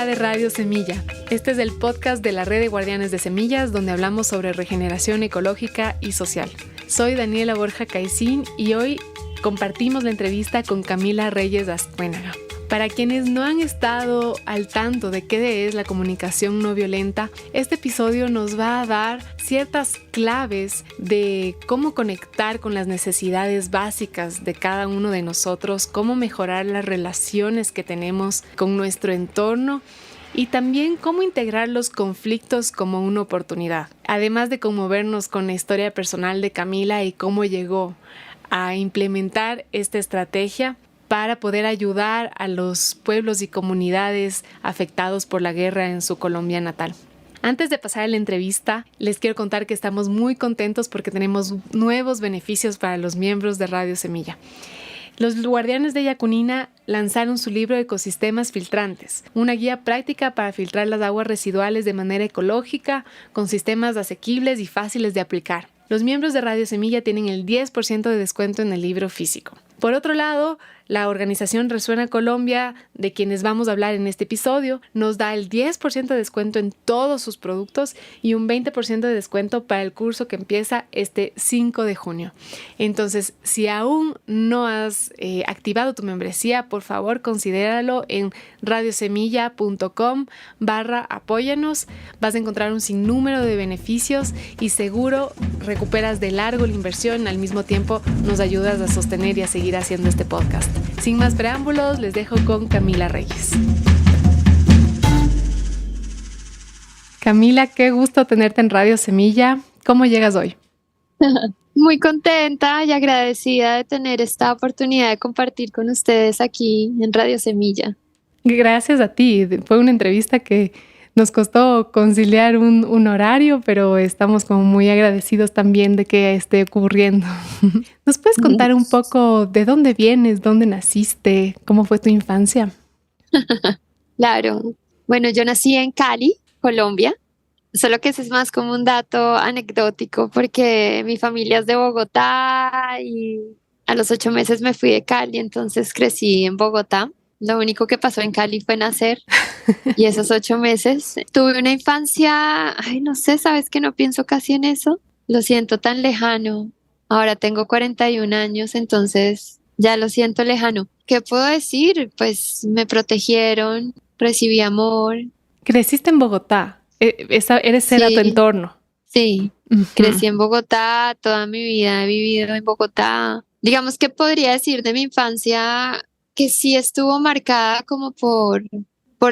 Comunidad de Radio Semilla. Este es el podcast de la Red de Guardianes de Semillas, donde hablamos sobre regeneración ecológica y social. Soy Daniela Borja Caicín y hoy compartimos la entrevista con Camila Reyes Ascuénaga. Para quienes no han estado al tanto de qué es la comunicación no violenta, este episodio nos va a dar ciertas claves de cómo conectar con las necesidades básicas de cada uno de nosotros, cómo mejorar las relaciones que tenemos con nuestro entorno y también cómo integrar los conflictos como una oportunidad. Además de conmovernos con la historia personal de Camila y cómo llegó a implementar esta estrategia para poder ayudar a los pueblos y comunidades afectados por la guerra en su Colombia natal. Antes de pasar a la entrevista, les quiero contar que estamos muy contentos porque tenemos nuevos beneficios para los miembros de Radio Semilla. Los Guardianes de Yacunina lanzaron su libro Ecosistemas Filtrantes, una guía práctica para filtrar las aguas residuales de manera ecológica, con sistemas asequibles y fáciles de aplicar. Los miembros de Radio Semilla tienen el 10% de descuento en el libro físico. Por otro lado, la organización Resuena Colombia, de quienes vamos a hablar en este episodio, nos da el 10% de descuento en todos sus productos y un 20% de descuento para el curso que empieza este 5 de junio. Entonces, si aún no has activado tu membresía, por favor, considéralo en radiosemilla.com/apóyanos. Vas a encontrar un sinnúmero de beneficios y seguro recuperas de largo la inversión. Al mismo tiempo, nos ayudas a sostener y a seguir haciendo este podcast. Sin más preámbulos, les dejo con Camila Reyes. Camila, qué gusto tenerte en Radio Semilla. ¿Cómo llegas hoy? Muy contenta y agradecida de tener esta oportunidad de compartir con ustedes aquí en Radio Semilla. Gracias a ti. Fue una entrevista que nos costó conciliar un horario, pero estamos como muy agradecidos también de que esté ocurriendo. ¿Nos puedes contar un poco de dónde vienes, dónde naciste, cómo fue tu infancia? Claro. Bueno, yo nací en Cali, Colombia, solo que ese es más como un dato anecdótico porque mi familia es de Bogotá y a los 8 meses me fui de Cali, entonces crecí en Bogotá. Lo único que pasó en Cali fue nacer y esos 8 meses tuve una infancia, no sé, sabes que no pienso casi en eso, lo siento tan lejano. Ahora tengo 41 años, entonces ya lo siento lejano. ¿Qué puedo decir? Pues me protegieron, recibí amor. ¿Creciste en Bogotá? ¿Eres era tu Sí, entorno? sí, crecí en Bogotá, toda mi vida he vivido en Bogotá. Digamos que podría decir de mi infancia que sí estuvo marcada como por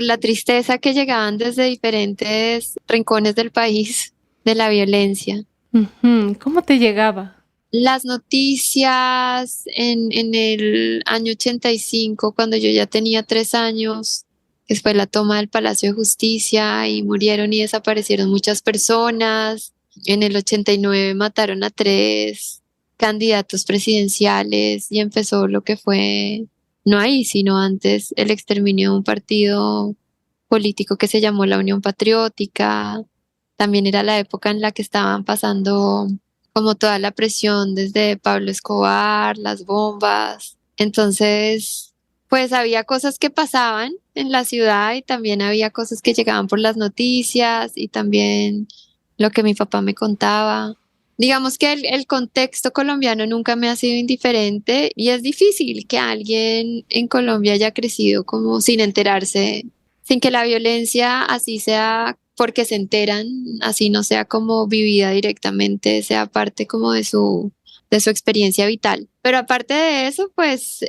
la tristeza que llegaban desde diferentes rincones del país, de la violencia. ¿Cómo te llegaba? Las noticias en el año 85, cuando yo ya tenía 3 años, que fue la toma del Palacio de Justicia y murieron y desaparecieron muchas personas. En el 89 mataron a 3 candidatos presidenciales y empezó lo que fue, no ahí, sino antes, el exterminio de un partido político que se llamó la Unión Patriótica. También era la época en la que estaban pasando como toda la presión desde Pablo Escobar, las bombas. Entonces, pues había cosas que pasaban en la ciudad y también había cosas que llegaban por las noticias y también lo que mi papá me contaba. Digamos que el contexto colombiano nunca me ha sido indiferente y es difícil que alguien en Colombia haya crecido como sin enterarse, sin que la violencia así sea porque se enteran, así no sea como vivida directamente, sea parte como de su experiencia vital. Pero aparte de eso, pues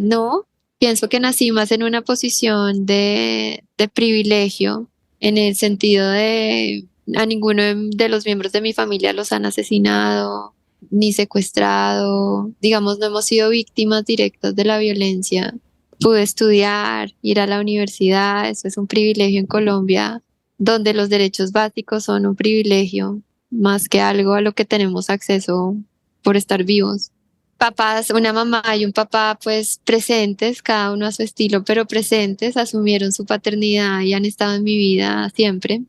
no, pienso que nací más en una posición de privilegio, en el sentido de a ninguno de los miembros de mi familia los han asesinado ni secuestrado, digamos, no hemos sido víctimas directas de la violencia. Pude estudiar, ir a la universidad, eso es un privilegio en Colombia, donde los derechos básicos son un privilegio más que algo a lo que tenemos acceso por estar vivos. Papás, una mamá y un papá, pues presentes, cada uno a su estilo, pero presentes, asumieron su paternidad y han estado en mi vida siempre.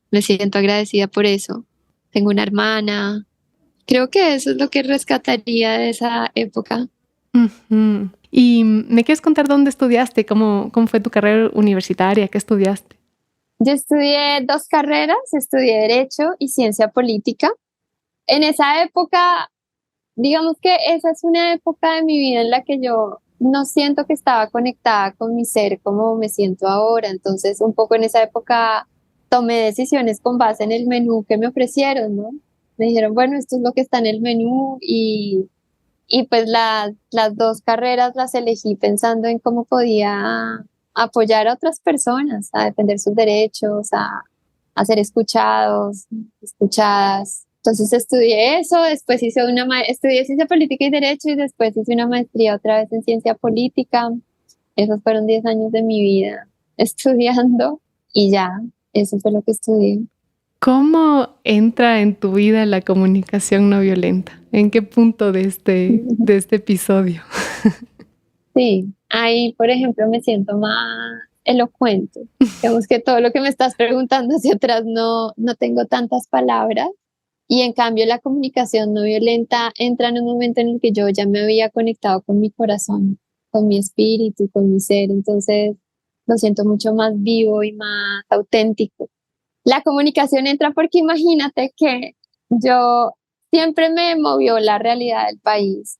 Me siento agradecida por eso. Tengo una hermana. Creo que eso es lo que rescataría de esa época. ¿Y me quieres contar dónde estudiaste? ¿Cómo fue tu carrera universitaria? ¿Qué estudiaste? Yo estudié 2 carreras, estudié Derecho y Ciencia Política. En esa época, digamos que esa es una época de mi vida en la que yo no siento que estaba conectada con mi ser como me siento ahora. Entonces, un poco en esa época tomé decisiones con base en el menú que me ofrecieron, ¿no? Me dijeron, bueno, esto es lo que está en el menú y pues las 2 carreras las elegí pensando en cómo podía apoyar a otras personas, a defender sus derechos, a ser escuchados, escuchadas. Entonces estudié eso, después estudié ciencia política y derecho y después hice una maestría otra vez en ciencia política. Esos fueron 10 años de mi vida estudiando y ya, eso fue lo que estudié. ¿Cómo entra en tu vida la comunicación no violenta? ¿En qué punto de este episodio? Sí, ahí, por ejemplo, me siento más elocuente. Digamos que todo lo que me estás preguntando hacia atrás no tengo tantas palabras y en cambio la comunicación no violenta entra en un momento en el que yo ya me había conectado con mi corazón, con mi espíritu, con mi ser, entonces lo siento mucho más vivo y más auténtico. La comunicación entra porque imagínate que yo siempre me movió la realidad del país.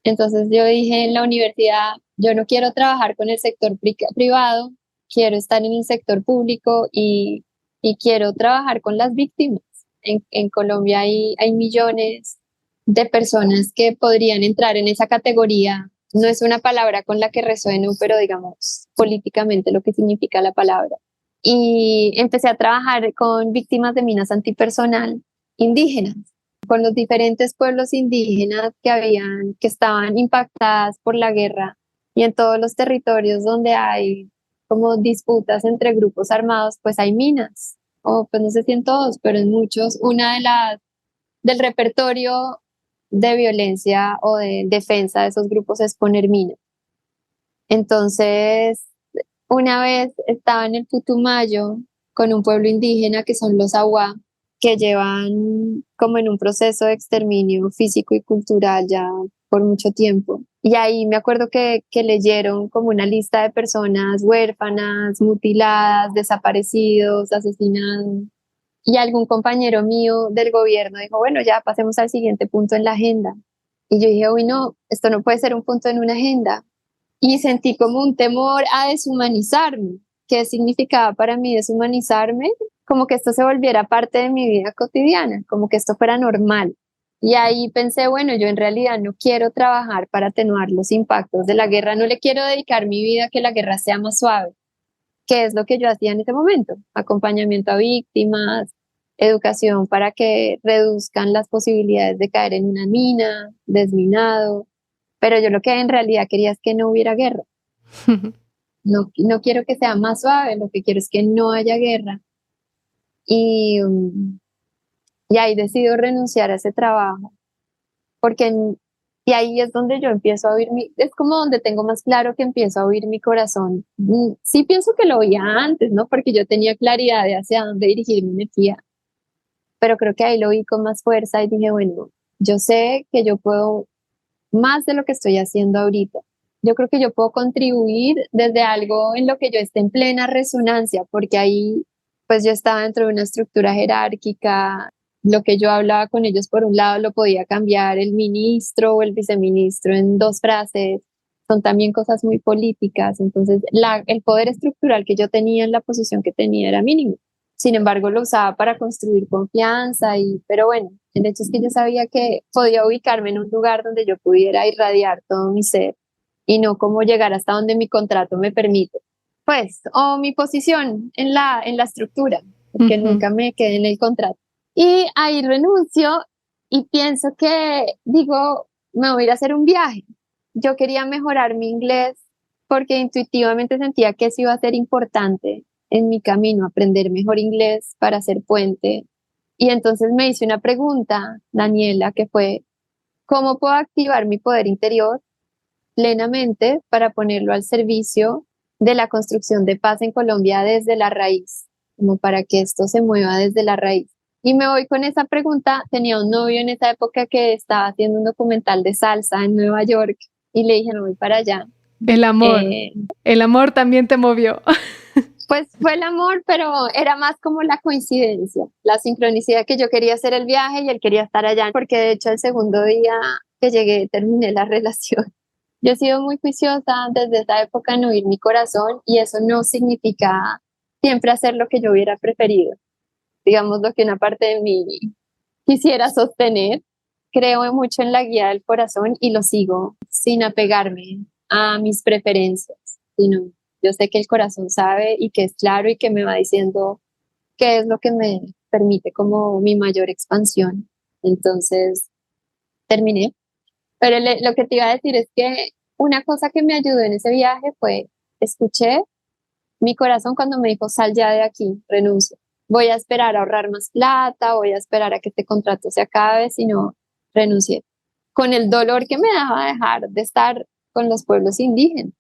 Entonces yo dije en la universidad, yo no quiero trabajar con el sector privado, quiero estar en el sector público y quiero trabajar con las víctimas. En Colombia hay millones de personas que podrían entrar en esa categoría. No es una palabra con la que resueno, pero digamos políticamente lo que significa la palabra. Y empecé a trabajar con víctimas de minas antipersonal indígenas con los diferentes pueblos indígenas que estaban impactadas por la guerra y en todos los territorios donde hay como disputas entre grupos armados, pues hay minas, o pues no sé si en todos, pero en muchos, del repertorio de violencia o de defensa de esos grupos es poner minas. Entonces, una vez estaba en el Putumayo con un pueblo indígena que son los Awá, que llevan como en un proceso de exterminio físico y cultural ya por mucho tiempo. Y ahí me acuerdo que leyeron como una lista de personas huérfanas, mutiladas, desaparecidos, asesinados. Y algún compañero mío del gobierno dijo, bueno, ya pasemos al siguiente punto en la agenda. Y yo dije, uy, no, esto no puede ser un punto en una agenda y sentí como un temor a deshumanizarme. ¿Qué significaba para mí deshumanizarme? Como que esto se volviera parte de mi vida cotidiana, como que esto fuera normal. Y ahí pensé, bueno, yo en realidad no quiero trabajar para atenuar los impactos de la guerra, no le quiero dedicar mi vida a que la guerra sea más suave, que es lo que yo hacía en ese momento, acompañamiento a víctimas, educación para que reduzcan las posibilidades de caer en una mina, desminado, pero yo lo que en realidad quería es que no hubiera guerra. No quiero que sea más suave, lo que quiero es que no haya guerra. Y, y ahí decido renunciar a ese trabajo, porque y ahí es donde yo empiezo a oír es como donde tengo más claro que empiezo a oír mi corazón. Sí pienso que lo oía antes, ¿no? Porque yo tenía claridad de hacia dónde dirigir mi energía, pero creo que ahí lo oí con más fuerza y dije, bueno, yo sé que yo puedo más de lo que estoy haciendo ahorita. Yo creo que yo puedo contribuir desde algo en lo que yo esté en plena resonancia, porque ahí pues yo estaba dentro de una estructura jerárquica, lo que yo hablaba con ellos por un lado lo podía cambiar el ministro o el viceministro en 2 frases, son también cosas muy políticas, entonces el poder estructural que yo tenía en la posición que tenía era mínimo. Sin embargo, lo usaba para construir confianza pero bueno, el hecho es que yo sabía que podía ubicarme en un lugar donde yo pudiera irradiar todo mi ser y no como llegar hasta donde mi contrato me permite. Pues, o mi posición en la estructura, porque Ujú. nunca me quedé en el contrato. Y ahí renuncio y pienso digo, me voy a ir a hacer un viaje. Yo quería mejorar mi inglés porque intuitivamente sentía que eso iba a ser importante en mi camino, aprender mejor inglés para hacer puente. Y entonces me hice una pregunta, Daniela, que fue, ¿cómo puedo activar mi poder interior plenamente para ponerlo al servicio de la construcción de paz en Colombia desde la raíz, como para que esto se mueva desde la raíz? Y me voy con esa pregunta. Tenía un novio en esa época que estaba haciendo un documental de salsa en Nueva York y le dije, no voy para allá. El amor. El amor también te movió. Pues fue el amor, pero era más como la coincidencia, la sincronicidad que yo quería hacer el viaje y él quería estar allá, porque de hecho el segundo día que llegué terminé la relación. Yo he sido muy juiciosa desde esa época en oír mi corazón y eso no significa siempre hacer lo que yo hubiera preferido. Digamos lo que una parte de mí quisiera sostener. Creo mucho en la guía del corazón y lo sigo sin apegarme a mis preferencias, sino yo sé que el corazón sabe y que es claro y que me va diciendo qué es lo que me permite como mi mayor expansión. Entonces terminé. Pero lo que te iba a decir es que una cosa que me ayudó en ese viaje fue, escuché mi corazón cuando me dijo, sal ya de aquí, renuncia. Voy a esperar a ahorrar más plata, voy a esperar a que este contrato se acabe, si no, renuncié. Con el dolor que me daba dejar de estar con los pueblos indígenas.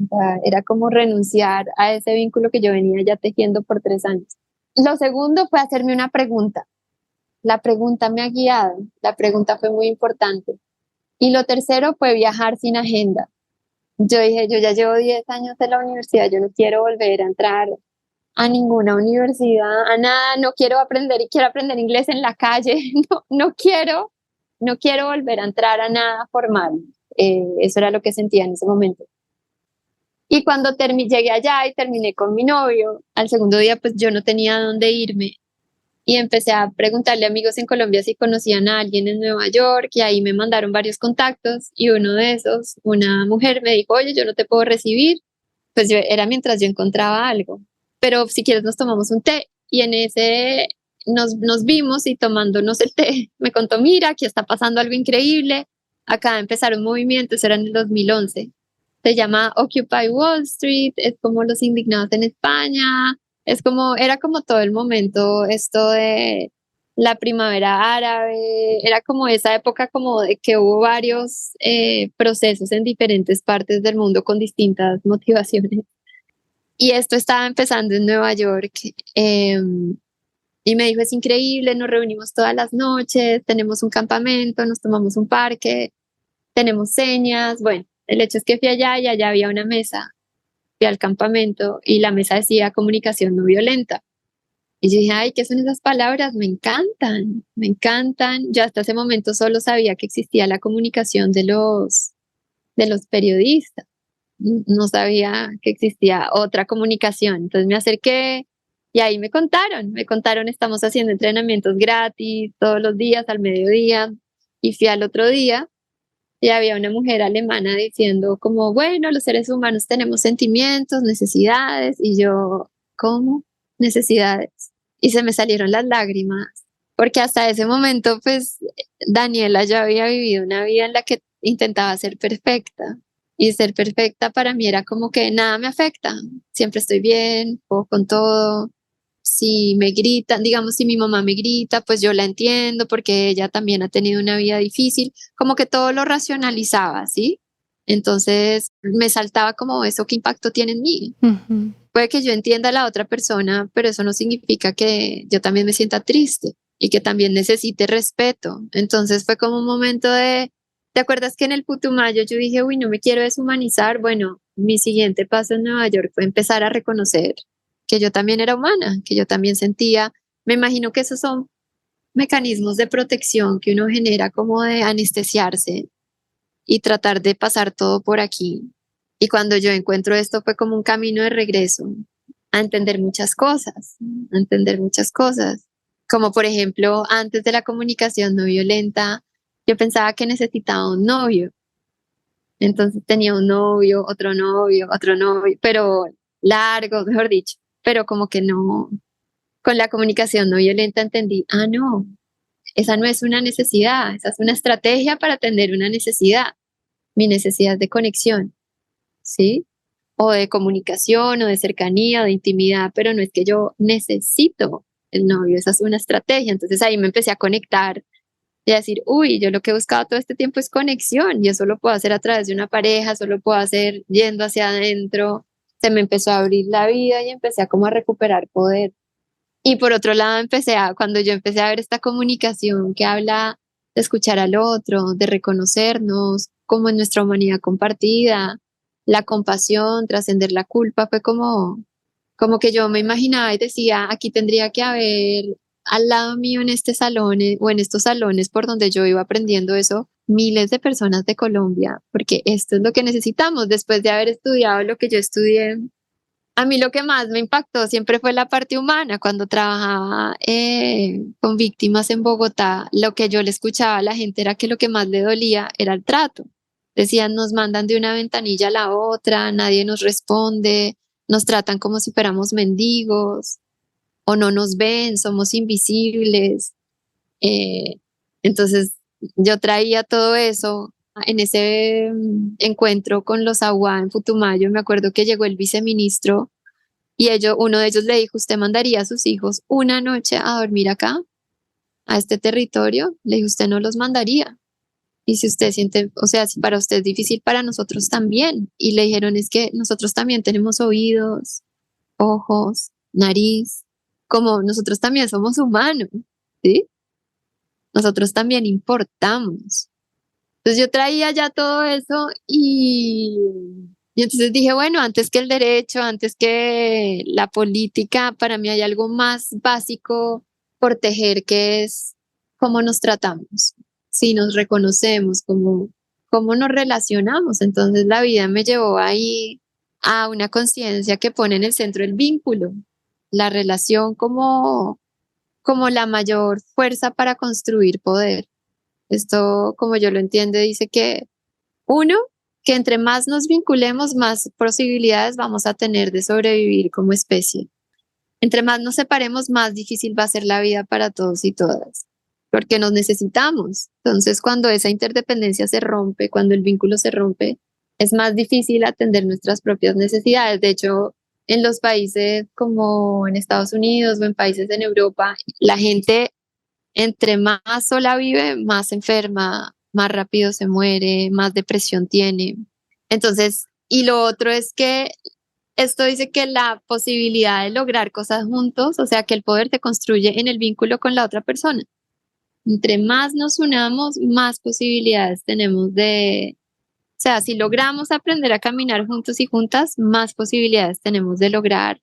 O sea, era como renunciar a ese vínculo que yo venía ya tejiendo por 3 años. Lo segundo fue hacerme una pregunta. La pregunta me ha guiado, la pregunta fue muy importante. Y lo tercero fue viajar sin agenda. Yo dije, yo ya llevo 10 años en la universidad, yo no quiero volver a entrar a ninguna universidad, a nada, no quiero aprender y quiero aprender inglés en la calle, no quiero volver a entrar a nada formal. Eso era lo que sentía en ese momento. Y cuando llegué allá y terminé con mi novio, al segundo día pues yo no tenía a dónde irme y empecé a preguntarle a amigos en Colombia si conocían a alguien en Nueva York y ahí me mandaron varios contactos y uno de esos, una mujer me dijo, oye, yo no te puedo recibir, pues era mientras yo encontraba algo, pero si quieres nos tomamos un té y en ese nos vimos y tomándonos el té me contó, mira, aquí está pasando algo increíble, acá empezaron movimientos, era en el 2011, se llama Occupy Wall Street, es como los indignados en España, es como, era como todo el momento esto de la primavera árabe, era como esa época como de que hubo varios procesos en diferentes partes del mundo con distintas motivaciones. Y esto estaba empezando en Nueva York. Y me dijo, es increíble, nos reunimos todas las noches, tenemos un campamento, nos tomamos un parque, tenemos señas. Bueno, el hecho es que fui allá y allá había una mesa, fui al campamento y la mesa decía comunicación no violenta. Y yo dije, ay, ¿qué son esas palabras? Me encantan, me encantan. Yo hasta ese momento solo sabía que existía la comunicación de los periodistas. No sabía que existía otra comunicación. Entonces me acerqué y ahí me contaron, estamos haciendo entrenamientos gratis todos los días al mediodía. Y fui al otro día y había una mujer alemana diciendo como, bueno, los seres humanos tenemos sentimientos, necesidades. Y yo, ¿cómo? Necesidades. Y se me salieron las lágrimas, porque hasta ese momento, pues, Daniela ya había vivido una vida en la que intentaba ser perfecta. Y ser perfecta para mí era como que nada me afecta, siempre estoy bien, puedo con todo. Si me gritan, digamos, si mi mamá me grita, pues yo la entiendo porque ella también ha tenido una vida difícil, como que todo lo racionalizaba, ¿sí? Entonces me saltaba como eso, ¿qué impacto tiene en mí? Ujú. Puede que yo entienda a la otra persona, pero eso no significa que yo también me sienta triste y que también necesite respeto. Entonces fue como un momento de, ¿te acuerdas que en el Putumayo yo dije, uy, no me quiero deshumanizar? Bueno, mi siguiente paso en Nueva York fue empezar a reconocer que yo también era humana, que yo también sentía, me imagino que esos son mecanismos de protección que uno genera como de anestesiarse y tratar de pasar todo por aquí. Y cuando yo encuentro esto fue como un camino de regreso a entender muchas cosas, a entender muchas cosas. Como por ejemplo, antes de la comunicación no violenta, yo pensaba que necesitaba un novio. Entonces tenía un novio, otro novio, pero largo, mejor dicho, pero como que no, con la comunicación no violenta entendí, ah, no, esa no es una necesidad, esa es una estrategia para atender una necesidad, mi necesidad de conexión, ¿sí? O de comunicación, o de cercanía, o de intimidad, pero no es que yo necesito el novio, esa es una estrategia. Entonces ahí me empecé a conectar y a decir, uy, yo lo que he buscado todo este tiempo es conexión y eso lo puedo hacer a través de una pareja, solo puedo hacer yendo hacia adentro. Se me empezó a abrir la vida y empecé a como a recuperar poder. Y por otro lado, cuando yo empecé a ver esta comunicación que habla de escuchar al otro, de reconocernos como en nuestra humanidad compartida, la compasión, trascender la culpa, fue como que yo me imaginaba y decía, aquí tendría que haber al lado mío en este salón o en estos salones por donde yo iba aprendiendo eso, miles de personas de Colombia, porque esto es lo que necesitamos después de haber estudiado lo que yo estudié. A mí lo que más me impactó siempre fue la parte humana. Cuando trabajaba con víctimas en Bogotá, lo que yo le escuchaba a la gente era que lo que más le dolía era el trato. Decían, nos mandan de una ventanilla a la otra, nadie nos responde, nos tratan como si fuéramos mendigos o no nos ven, somos invisibles. Eh, entonces yo traía todo eso en ese encuentro con los AUA en Putumayo. Me acuerdo que llegó el viceministro y uno de ellos le dijo, ¿usted mandaría a sus hijos una noche a dormir acá, a este territorio? Le dije, usted no los mandaría. Y si usted siente, o sea, si para usted es difícil, para nosotros también. Y le dijeron, es que nosotros también tenemos oídos, ojos, nariz, como nosotros también somos humanos, ¿sí? Nosotros también importamos. Entonces yo traía ya todo eso y entonces dije, bueno, antes que el derecho, antes que la política, para mí hay algo más básico por tejer, que es cómo nos tratamos, si nos reconocemos, cómo nos relacionamos. Entonces la vida me llevó ahí a una conciencia que pone en el centro el vínculo, la relación como la mayor fuerza para construir poder. Esto, como yo lo entiendo, dice que uno, que entre más nos vinculemos, más posibilidades vamos a tener de sobrevivir como especie. Entre más nos separemos, más difícil va a ser la vida para todos y todas, porque nos necesitamos. Entonces, cuando esa interdependencia se rompe, cuando el vínculo se rompe, es más difícil atender nuestras propias necesidades. De hecho, en los países como en Estados Unidos o en países en Europa, la gente entre más sola vive, más enferma, más rápido se muere, más depresión tiene. Entonces, y lo otro es que esto dice que la posibilidad de lograr cosas juntos, o sea, que el poder se construye en el vínculo con la otra persona. Entre más nos unamos, más posibilidades tenemos o sea, si logramos aprender a caminar juntos y juntas, más posibilidades tenemos de lograr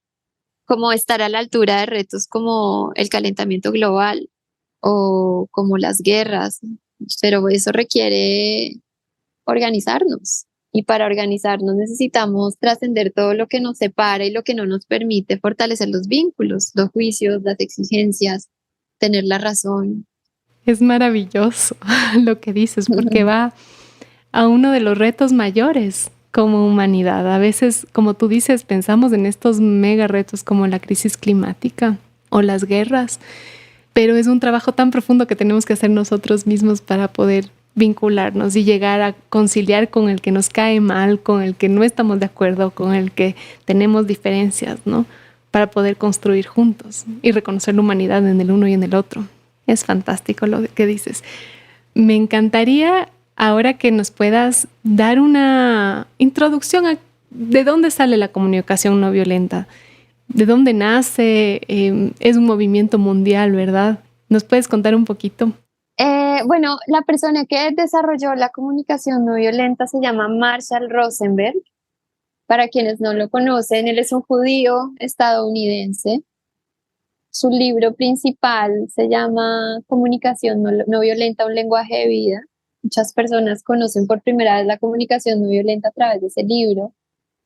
como estar a la altura de retos como el calentamiento global o como las guerras, pero eso requiere organizarnos. Y para organizarnos necesitamos trascender todo lo que nos separa y lo que no nos permite fortalecer los vínculos, los juicios, las exigencias, tener la razón. Es maravilloso lo que dices, porque va a uno de los retos mayores como humanidad. A veces, como tú dices, pensamos en estos mega retos como la crisis climática o las guerras, pero es un trabajo tan profundo que tenemos que hacer nosotros mismos para poder vincularnos y llegar a conciliar con el que nos cae mal, con el que no estamos de acuerdo, con el que tenemos diferencias, ¿no? Para poder construir juntos y reconocer la humanidad en el uno y en el otro. Es fantástico lo que dices. Me encantaría ahora que nos puedas dar una introducción a de dónde sale la comunicación no violenta, de dónde nace, es un movimiento mundial, ¿verdad? ¿Nos puedes contar un poquito? Bueno, la persona que desarrolló la comunicación no violenta se llama Marshall Rosenberg. Para quienes no lo conocen, él es un judío estadounidense. Su libro principal se llama Comunicación no violenta, un lenguaje de vida. Muchas personas conocen por primera vez la comunicación no violenta a través de ese libro.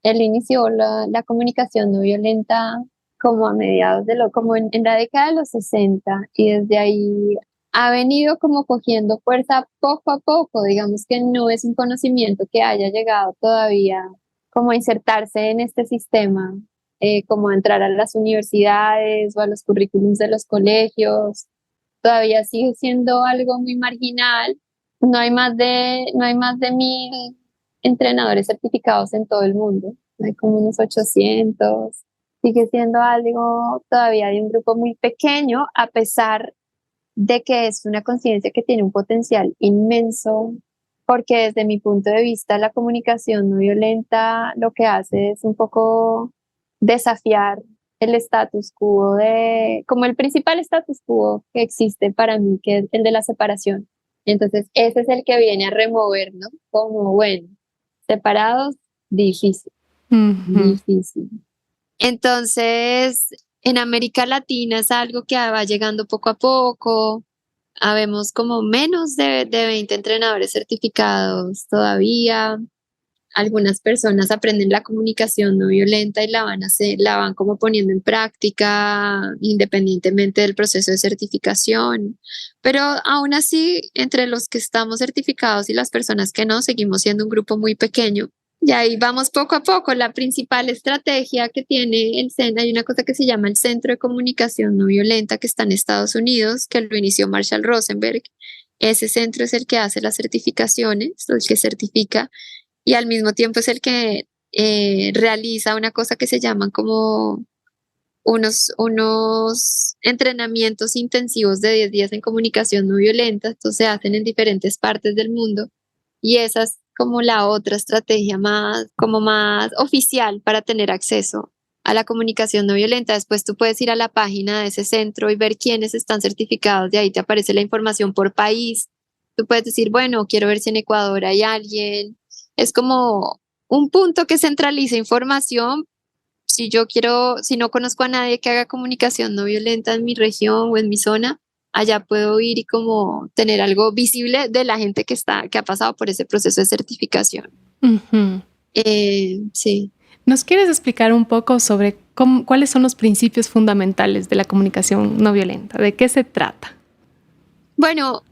Él inició la comunicación no violenta como a mediados como en la década de los 60 y desde ahí ha venido como cogiendo fuerza poco a poco. Digamos que no es un conocimiento que haya llegado todavía como a insertarse en este sistema, como a entrar a las universidades o a los currículums de los colegios. Todavía sigue siendo algo muy marginal. No hay más de 1.000 entrenadores certificados en todo el mundo. Hay como unos 800. Sigue siendo algo todavía de un grupo muy pequeño, a pesar de que es una conciencia que tiene un potencial inmenso, porque desde mi punto de vista la comunicación no violenta lo que hace es un poco desafiar el status quo como el principal status quo que existe para mí, que es el de la separación. Entonces, ese es el que viene a remover, ¿no? Como, bueno, separados, difícil, Ujú. difícil. Entonces, en América Latina es algo que va llegando poco a poco. Habemos como menos de 20 entrenadores certificados todavía. Algunas personas aprenden la comunicación no violenta y la van como poniendo en práctica independientemente del proceso de certificación. Pero aún así, entre los que estamos certificados y las personas que no, seguimos siendo un grupo muy pequeño. Y ahí vamos poco a poco. La principal estrategia que tiene el CEN, hay una cosa que se llama el Centro de Comunicación No Violenta que está en Estados Unidos, que lo inició Marshall Rosenberg. Ese centro es el que hace las certificaciones, el que certifica y al mismo tiempo es el que realiza una cosa que se llaman como unos entrenamientos intensivos de 10 días en comunicación no violenta. Estos se hacen en diferentes partes del mundo y esa es como la otra estrategia más, como más oficial para tener acceso a la comunicación no violenta. Después tú puedes ir a la página de ese centro y ver quiénes están certificados. De ahí te aparece la información por país. Tú puedes decir, bueno, quiero ver si en Ecuador hay alguien. Es como un punto que centraliza información. Si yo quiero, si no conozco a nadie que haga comunicación no violenta en mi región o en mi zona, allá puedo ir y como tener algo visible de la gente que ha pasado por ese proceso de certificación. Ujú. Sí. ¿Nos quieres explicar un poco sobre cuáles son los principios fundamentales de la comunicación no violenta? ¿De qué se trata? Bueno,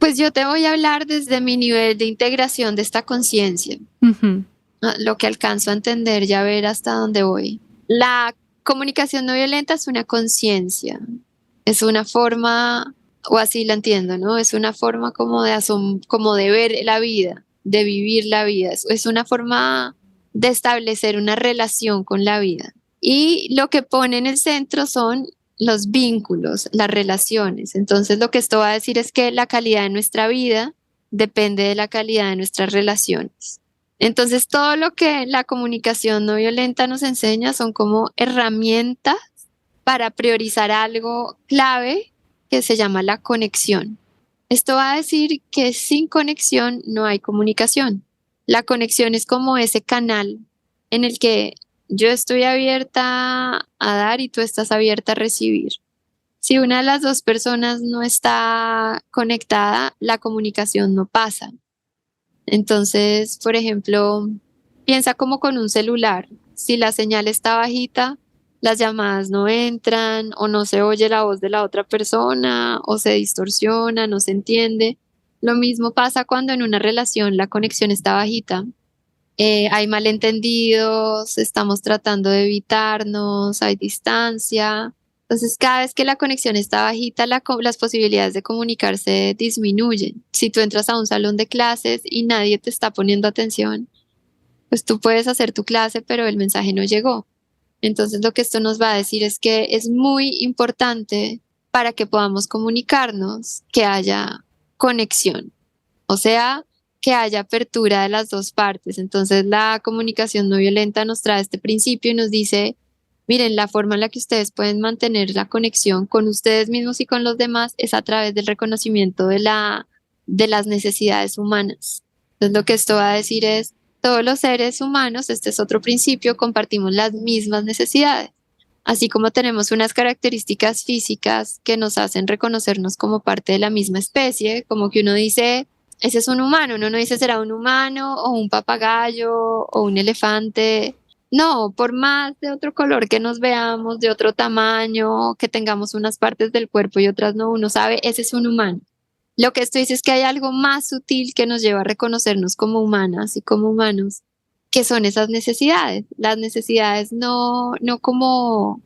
pues yo te voy a hablar desde mi nivel de integración de esta conciencia, Ujú. lo que alcanzo a entender, ya ver hasta dónde voy. La comunicación no violenta es una conciencia, es una forma, o así la entiendo, ¿no? Es una forma como como de ver la vida, de vivir la vida. Es una forma de establecer una relación con la vida. Y lo que pone en el centro son los vínculos, las relaciones. Entonces, lo que esto va a decir es que la calidad de nuestra vida depende de la calidad de nuestras relaciones. Entonces, todo lo que la comunicación no violenta nos enseña son como herramientas para priorizar algo clave que se llama la conexión. Esto va a decir que sin conexión no hay comunicación. La conexión es como ese canal en el que yo estoy abierta a dar y tú estás abierta a recibir. Si una de las dos personas no está conectada, la comunicación no pasa. Entonces, por ejemplo, piensa como con un celular. Si la señal está bajita, las llamadas no entran o no se oye la voz de la otra persona o se distorsiona, no se entiende. Lo mismo pasa cuando en una relación la conexión está bajita. Hay malentendidos, estamos tratando de evitarnos, hay distancia. Entonces, cada vez que la conexión está bajita, las posibilidades de comunicarse disminuyen. Si tú entras a un salón de clases y nadie te está poniendo atención, pues tú puedes hacer tu clase, pero el mensaje no llegó. Entonces, lo que esto nos va a decir es que es muy importante para que podamos comunicarnos que haya conexión. O sea, que haya apertura de las dos partes. Entonces, la comunicación no violenta nos trae este principio y nos dice, miren, la forma en la que ustedes pueden mantener la conexión con ustedes mismos y con los demás es a través del reconocimiento de las necesidades humanas. Entonces, lo que esto va a decir es, todos los seres humanos, este es otro principio, compartimos las mismas necesidades. Así como tenemos unas características físicas que nos hacen reconocernos como parte de la misma especie, como que uno dice, ese es un humano, uno no dice será un humano o un papagayo o un elefante. No, por más de otro color que nos veamos, de otro tamaño, que tengamos unas partes del cuerpo y otras no, uno sabe, ese es un humano. Lo que esto dice es que hay algo más sutil que nos lleva a reconocernos como humanas y como humanos, que son esas necesidades. Las necesidades no como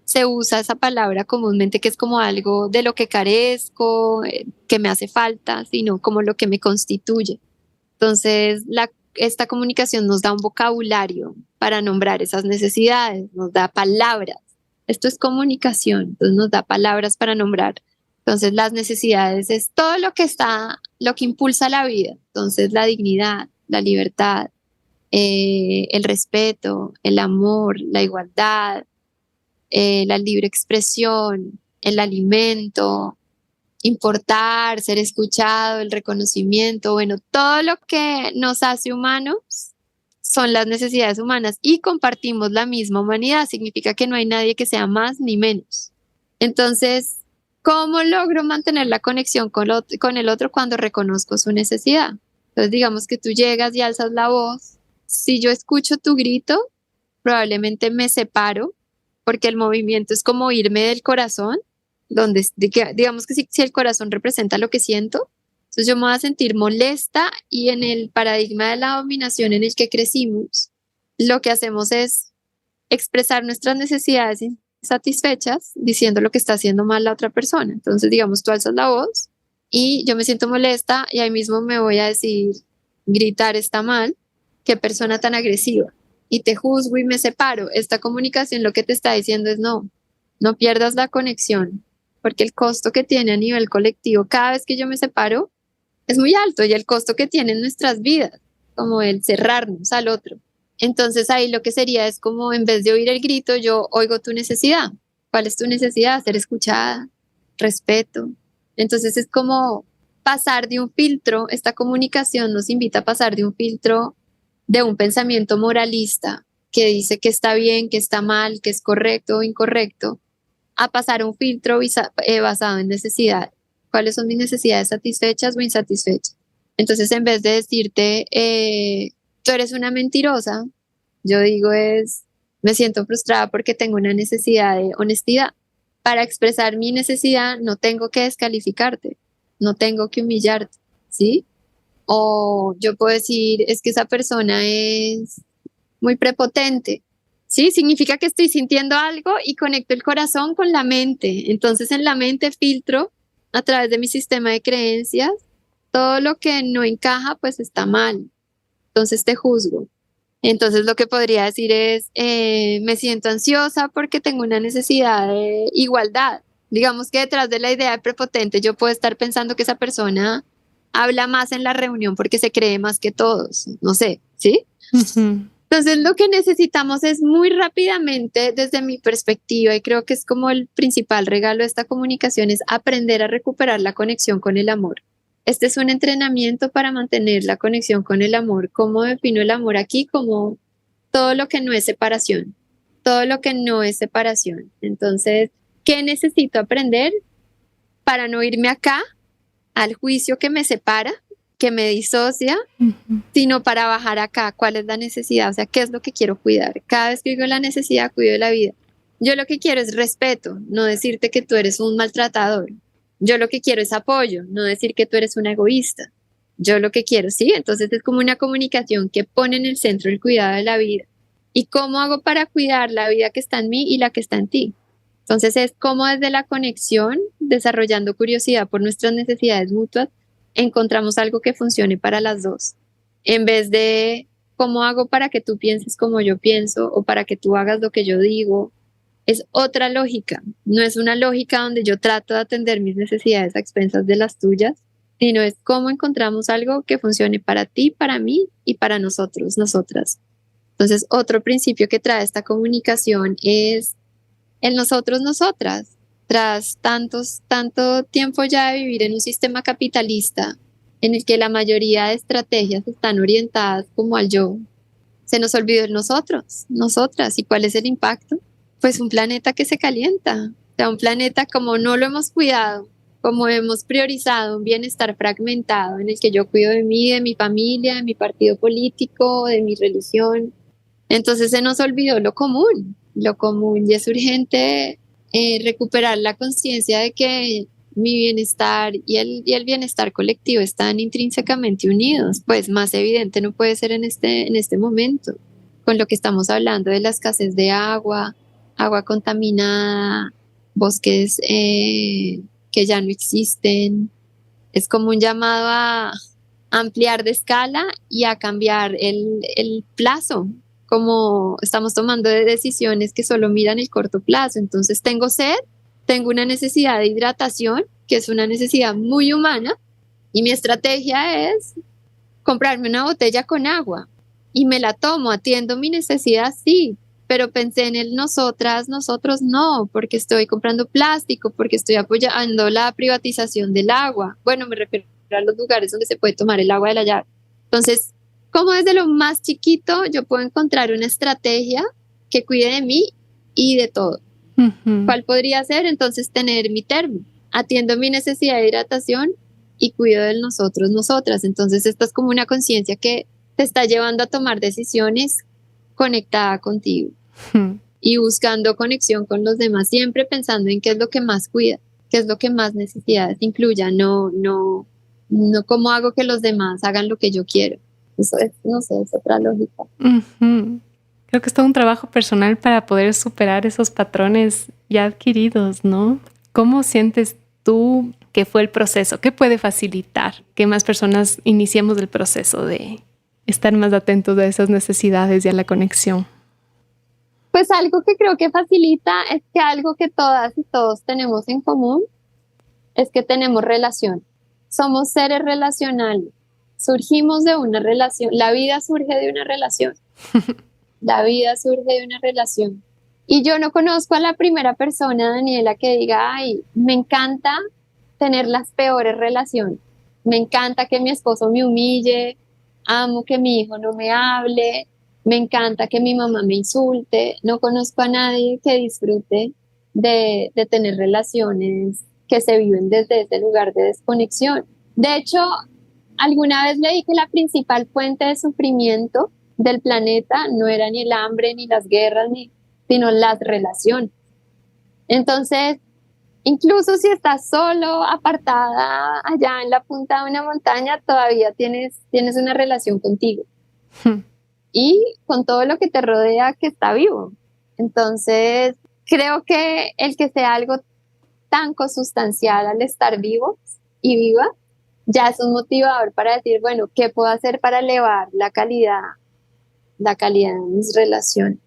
se usa esa palabra comúnmente, que es como algo de lo que carezco, que me hace falta, sino como lo que me constituye. Entonces, esta comunicación nos da un vocabulario para nombrar esas necesidades, nos da palabras. Esto es comunicación, entonces nos da palabras para nombrar. Entonces, las necesidades es todo lo que está, lo que impulsa la vida. Entonces, la dignidad, la libertad, el respeto, el amor, la igualdad, la libre expresión, el alimento, importar, ser escuchado, el reconocimiento, bueno, todo lo que nos hace humanos son las necesidades humanas y compartimos la misma humanidad, significa que no hay nadie que sea más ni menos. Entonces, ¿cómo logro mantener la conexión con el otro cuando reconozco su necesidad? Entonces, digamos que tú llegas y alzas la voz. Si yo escucho tu grito, probablemente me separo porque el movimiento es como irme del corazón, donde digamos que si el corazón representa lo que siento, entonces yo me voy a sentir molesta y en el paradigma de la dominación en el que crecimos, lo que hacemos es expresar nuestras necesidades insatisfechas diciendo lo que está haciendo mal la otra persona. Entonces, digamos, tú alzas la voz y yo me siento molesta y ahí mismo me voy a decir, gritar está mal, qué persona tan agresiva. Y te juzgo y me separo. Esta comunicación lo que te está diciendo es no pierdas la conexión, porque el costo que tiene a nivel colectivo cada vez que yo me separo es muy alto y el costo que tiene en nuestras vidas, como el cerrarnos al otro. Entonces ahí lo que sería es como en vez de oír el grito, yo oigo tu necesidad. ¿Cuál es tu necesidad? Ser escuchada, respeto. Entonces es como pasar de un filtro, esta comunicación nos invita a pasar de un filtro de un pensamiento moralista que dice que está bien, que está mal, que es correcto o incorrecto, a pasar a un filtro basado en necesidad. ¿Cuáles son mis necesidades satisfechas o insatisfechas? Entonces, en vez de decirte, tú eres una mentirosa, yo digo me siento frustrada porque tengo una necesidad de honestidad. Para expresar mi necesidad no tengo que descalificarte, no tengo que humillarte, ¿sí? O yo puedo decir, es que esa persona es muy prepotente. Sí, significa que estoy sintiendo algo y conecto el corazón con la mente. Entonces en la mente filtro a través de mi sistema de creencias todo lo que no encaja, pues está mal. Entonces te juzgo. Entonces lo que podría decir es, me siento ansiosa porque tengo una necesidad de igualdad. Digamos que detrás de la idea de prepotente yo puedo estar pensando que esa persona habla más en la reunión porque se cree más que todos. No sé, ¿sí? Ujú. Entonces lo que necesitamos es muy rápidamente, desde mi perspectiva, y creo que es como el principal regalo de esta comunicación, es aprender a recuperar la conexión con el amor. Este es un entrenamiento para mantener la conexión con el amor. ¿Cómo defino el amor aquí? Como todo lo que no es separación, todo lo que no es separación. Entonces, ¿qué necesito aprender para no irme acá al juicio que me separa, que me disocia, sino para bajar acá? ¿Cuál es la necesidad? O sea, ¿qué es lo que quiero cuidar? Cada vez que digo la necesidad, cuido de la vida. Yo lo que quiero es respeto, no decirte que tú eres un maltratador. Yo lo que quiero es apoyo, no decir que tú eres un egoísta. Yo lo que quiero, sí, entonces es como una comunicación que pone en el centro el cuidado de la vida. ¿Y cómo hago para cuidar la vida que está en mí y la que está en ti? Entonces es como desde la conexión, desarrollando curiosidad por nuestras necesidades mutuas, encontramos algo que funcione para las dos. En vez de cómo hago para que tú pienses como yo pienso o para que tú hagas lo que yo digo, es otra lógica. No es una lógica donde yo trato de atender mis necesidades a expensas de las tuyas, sino es cómo encontramos algo que funcione para ti, para mí y para nosotros, nosotras. Entonces, otro principio que trae esta comunicación es el nosotros, nosotras. Tras tanto tiempo ya de vivir en un sistema capitalista en el que la mayoría de estrategias están orientadas como al yo, se nos olvidó el nosotros, nosotras. ¿Y cuál es el impacto? Pues un planeta que se calienta, o sea, un planeta como no lo hemos cuidado, como hemos priorizado un bienestar fragmentado en el que yo cuido de mí, de mi familia, de mi partido político, de mi religión. Entonces se nos olvidó lo común, y es urgente recuperar la conciencia de que mi bienestar y el bienestar colectivo están intrínsecamente unidos. Pues más evidente no puede ser en este momento, con lo que estamos hablando de la escasez de agua, agua contaminada, bosques que ya no existen. Es como un llamado a ampliar de escala y a cambiar el plazo, como estamos tomando de decisiones que solo miran el corto plazo. Entonces tengo sed, tengo una necesidad de hidratación, que es una necesidad muy humana, y mi estrategia es comprarme una botella con agua y me la tomo, atiendo mi necesidad, sí, pero pensé en el nosotras, nosotros no, porque estoy comprando plástico, porque estoy apoyando la privatización del agua. Bueno, me refiero a los lugares donde se puede tomar el agua de la llave. Entonces, como desde lo más chiquito yo puedo encontrar una estrategia que cuide de mí y de todo. ¿Cuál podría ser? Entonces, tener mi termo. Atiendo mi necesidad de hidratación y cuido del nosotros, nosotras. Entonces, esta es como una conciencia que te está llevando a tomar decisiones conectada contigo y buscando conexión con los demás, siempre pensando en qué es lo que más cuida, qué es lo que más necesidades incluya, no cómo hago que los demás hagan lo que yo quiero. Eso es, no sé, es otra lógica. Creo que es todo un trabajo personal para poder superar esos patrones ya adquiridos, ¿no? ¿Cómo sientes tú que fue el proceso? ¿Qué puede facilitar que más personas iniciemos el proceso de estar más atentos a esas necesidades y a la conexión? Pues algo que creo que facilita es que algo que todas y todos tenemos en común es que tenemos relación. Somos seres relacionales. Surgimos de una relación. La vida surge de una relación. La vida surge de una relación. Y yo no conozco a la primera persona, Daniela, que diga, ay, me encanta tener las peores relaciones. Me encanta que mi esposo me humille. Amo que mi hijo no me hable. Me encanta que mi mamá me insulte. No conozco a nadie que disfrute de tener relaciones que se viven desde ese lugar de desconexión. De hecho, alguna vez leí que la principal fuente de sufrimiento del planeta no era ni el hambre, ni las guerras, sino las relaciones. Entonces, incluso si estás solo, apartada allá en la punta de una montaña, todavía tienes una relación contigo. Y con todo lo que te rodea que está vivo. Entonces, creo que el que sea algo tan consustancial al estar vivo y viva, ya es un motivador para decir, bueno, ¿qué puedo hacer para elevar la calidad de mis relaciones?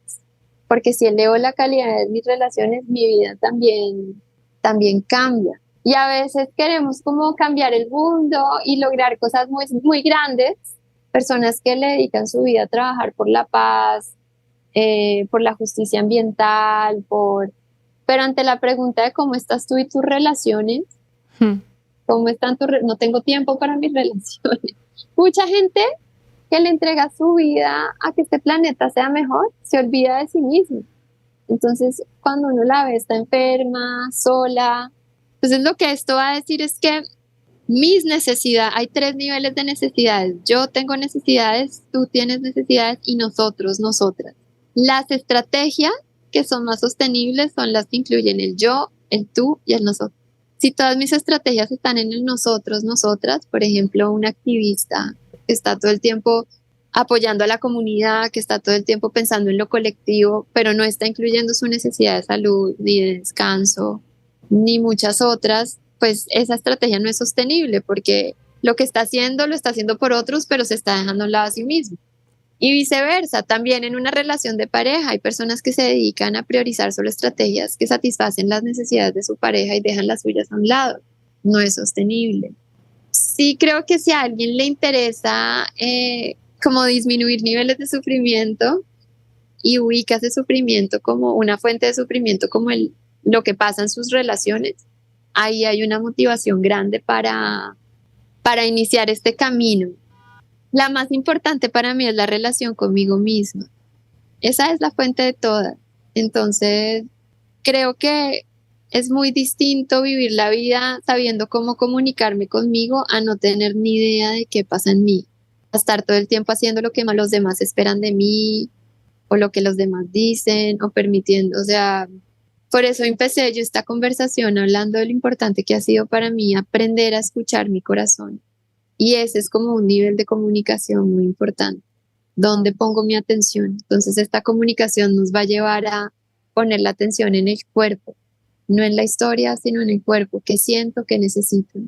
Porque si elevo la calidad de mis relaciones, mi vida también cambia. Y a veces queremos como cambiar el mundo y lograr cosas muy, muy grandes. Personas que le dedican su vida a trabajar por la paz, por la justicia ambiental, pero ante la pregunta de cómo estás tú y tus relaciones, cómo están no tengo tiempo para mis relaciones. Mucha gente que le entrega su vida a que este planeta sea mejor, se olvida de sí mismo. Entonces, cuando uno la ve, está enferma, sola. Entonces, lo que esto va a decir es que mis necesidades, hay 3 niveles de necesidades. Yo tengo necesidades, tú tienes necesidades y nosotros, nosotras. Las estrategias que son más sostenibles son las que incluyen el yo, el tú y el nosotros. Si todas mis estrategias están en el nosotros, nosotras, por ejemplo, un activista que está todo el tiempo apoyando a la comunidad, que está todo el tiempo pensando en lo colectivo, pero no está incluyendo su necesidad de salud, ni de descanso, ni muchas otras, pues esa estrategia no es sostenible porque lo que está haciendo lo está haciendo por otros, pero se está dejando a un lado a sí mismo. Y viceversa, también en una relación de pareja hay personas que se dedican a priorizar solo estrategias que satisfacen las necesidades de su pareja y dejan las suyas a un lado. No es sostenible. Sí creo que si a alguien le interesa como disminuir niveles de sufrimiento y ubica ese sufrimiento como una fuente de sufrimiento como lo que pasa en sus relaciones, ahí hay una motivación grande para iniciar este camino. La más importante para mí es la relación conmigo misma. Esa es la fuente de todas. Entonces, creo que es muy distinto vivir la vida sabiendo cómo comunicarme conmigo a no tener ni idea de qué pasa en mí. A estar todo el tiempo haciendo lo que los demás esperan de mí o lo que los demás dicen o permitiendo. O sea, por eso empecé yo esta conversación hablando de lo importante que ha sido para mí aprender a escuchar mi corazón. Y ese es como un nivel de comunicación muy importante. ¿Dónde pongo mi atención? Entonces esta comunicación nos va a llevar a poner la atención en el cuerpo, no en la historia, sino en el cuerpo. ¿Qué siento? ¿Qué necesito?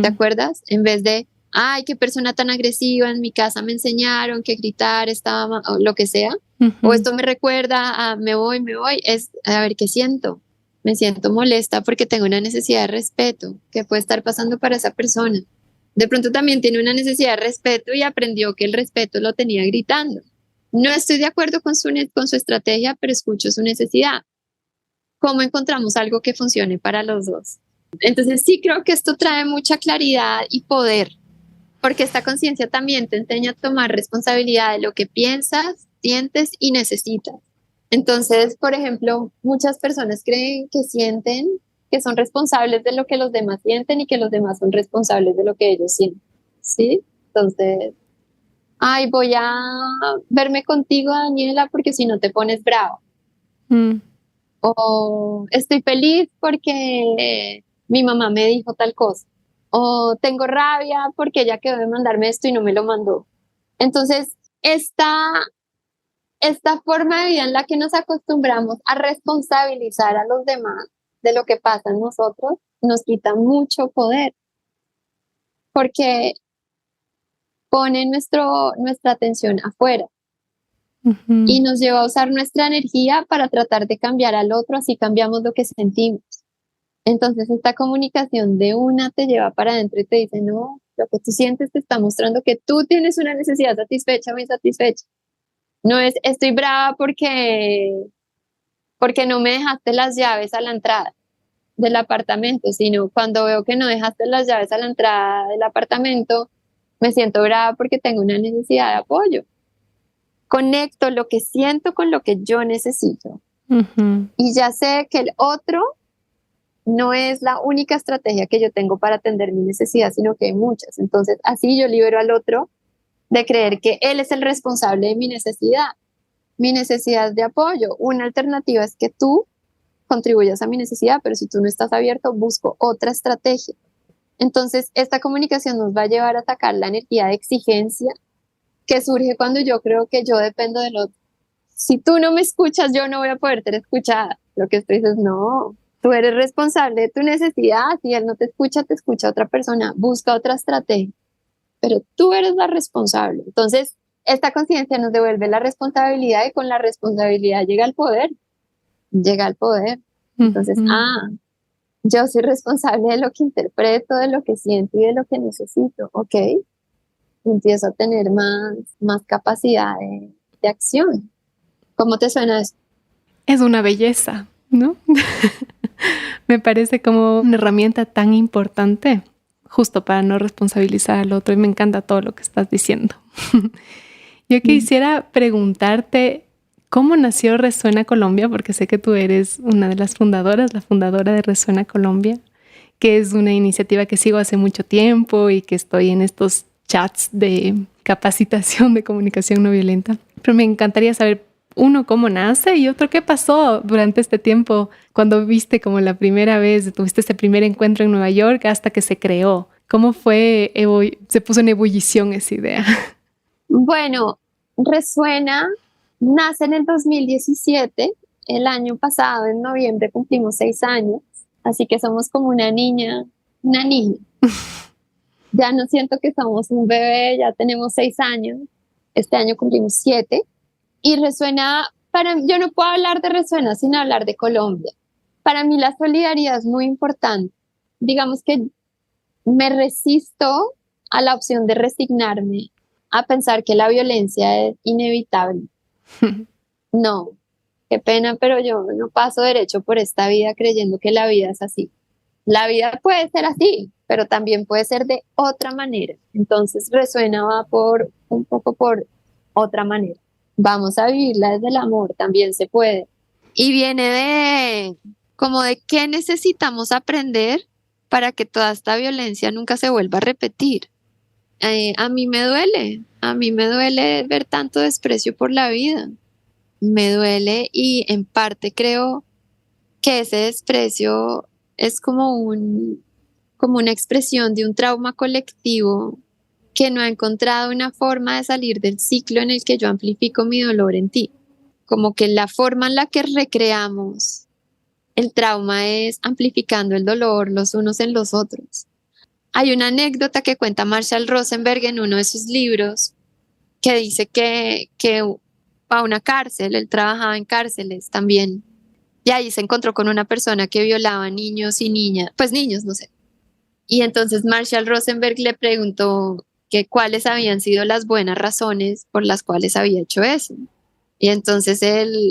¿Te acuerdas? En vez de, ay, qué persona tan agresiva, en mi casa me enseñaron que gritar estaba, o lo que sea, o esto me recuerda a me voy, es a ver qué siento. Me siento molesta porque tengo una necesidad de respeto. ¿Qué puede estar pasando para esa persona? De pronto también tiene una necesidad de respeto y aprendió que el respeto lo tenía gritando. No estoy de acuerdo con su estrategia, pero escucho su necesidad. ¿Cómo encontramos algo que funcione para los dos? Entonces sí creo que esto trae mucha claridad y poder, porque esta conciencia también te enseña a tomar responsabilidad de lo que piensas, sientes y necesitas. Entonces, por ejemplo, muchas personas creen que sienten que son responsables de lo que los demás sienten y que los demás son responsables de lo que ellos sienten, ¿sí? Entonces, ay, voy a verme contigo, Daniela, porque si no te pones bravo. Mm. O estoy feliz porque mi mamá me dijo tal cosa. O tengo rabia porque ella quedó de mandarme esto y no me lo mandó. Entonces, esta forma de vida en la que nos acostumbramos a responsabilizar a los demás de lo que pasa en nosotros nos quita mucho poder porque pone nuestra atención afuera y Ujú. nos lleva a usar nuestra energía para tratar de cambiar al otro, así cambiamos lo que sentimos. Entonces esta comunicación de una te lleva para adentro y te dice, no, lo que tú sientes te está mostrando que tú tienes una necesidad satisfecha o insatisfecha. No es estoy brava porque no me dejaste las llaves a la entrada del apartamento, sino cuando veo que no dejaste las llaves a la entrada del apartamento, me siento brava porque tengo una necesidad de apoyo. Conecto lo que siento con lo que yo necesito. Ujú. Y ya sé que el otro no es la única estrategia que yo tengo para atender mi necesidad, sino que hay muchas. Entonces, así yo libero al otro de creer que él es el responsable de mi necesidad de apoyo. Una alternativa es que tú contribuyas a mi necesidad, pero si tú no estás abierto, busco otra estrategia. Entonces, esta comunicación nos va a llevar a sacar la energía de exigencia que surge cuando yo creo que yo dependo del otro. Si tú no me escuchas, yo no voy a poder ser escuchada. Lo que estoy diciendo es, no, tú eres responsable de tu necesidad. Si él no te escucha otra persona, busca otra estrategia, pero tú eres la responsable. Entonces, esta conciencia nos devuelve la responsabilidad y con la responsabilidad llega el poder, llega el poder. Entonces, Ujú. yo soy responsable de lo que interpreto, de lo que siento y de lo que necesito, ¿ok? Empiezo a tener más capacidad de acción. ¿Cómo te suena eso? Es una belleza, ¿no? Me parece como una herramienta tan importante justo para no responsabilizar al otro y me encanta todo lo que estás diciendo. Yo quisiera preguntarte cómo nació Resuena Colombia, porque sé que tú eres una de las fundadoras, la fundadora de Resuena Colombia, que es una iniciativa que sigo hace mucho tiempo y que estoy en estos chats de capacitación de comunicación no violenta. Pero me encantaría saber, uno, cómo nace y otro, qué pasó durante este tiempo cuando viste como la primera vez, tuviste ese primer encuentro en Nueva York hasta que se creó. ¿Cómo fue, se puso en ebullición esa idea? Bueno, Resuena nace en el 2017, el año pasado, en noviembre, cumplimos 6 años, así que somos como una niña. Ya no siento que somos un bebé, ya tenemos 6 años, este año cumplimos 7, y Resuena, yo no puedo hablar de Resuena sin hablar de Colombia. Para mí la solidaridad es muy importante. Digamos que me resisto a la opción de resignarme a pensar que la violencia es inevitable. No, qué pena, pero yo no paso derecho por esta vida creyendo que la vida es así. La vida puede ser así, pero también puede ser de otra manera. Entonces Resuena va un poco por otra manera. Vamos a vivirla desde el amor, también se puede. Y viene como de qué necesitamos aprender para que toda esta violencia nunca se vuelva a repetir. A mí me duele ver tanto desprecio por la vida. Me duele y en parte creo que ese desprecio es como una expresión de un trauma colectivo que no ha encontrado una forma de salir del ciclo en el que yo amplifico mi dolor en ti. Como que la forma en la que recreamos el trauma es amplificando el dolor los unos en los otros. Hay una anécdota que cuenta Marshall Rosenberg en uno de sus libros que dice que va a una cárcel, él trabajaba en cárceles también, y ahí se encontró con una persona que violaba niños y niñas, pues niños, no sé. Y entonces Marshall Rosenberg le preguntó, que cuáles habían sido las buenas razones por las cuales había hecho eso. Y entonces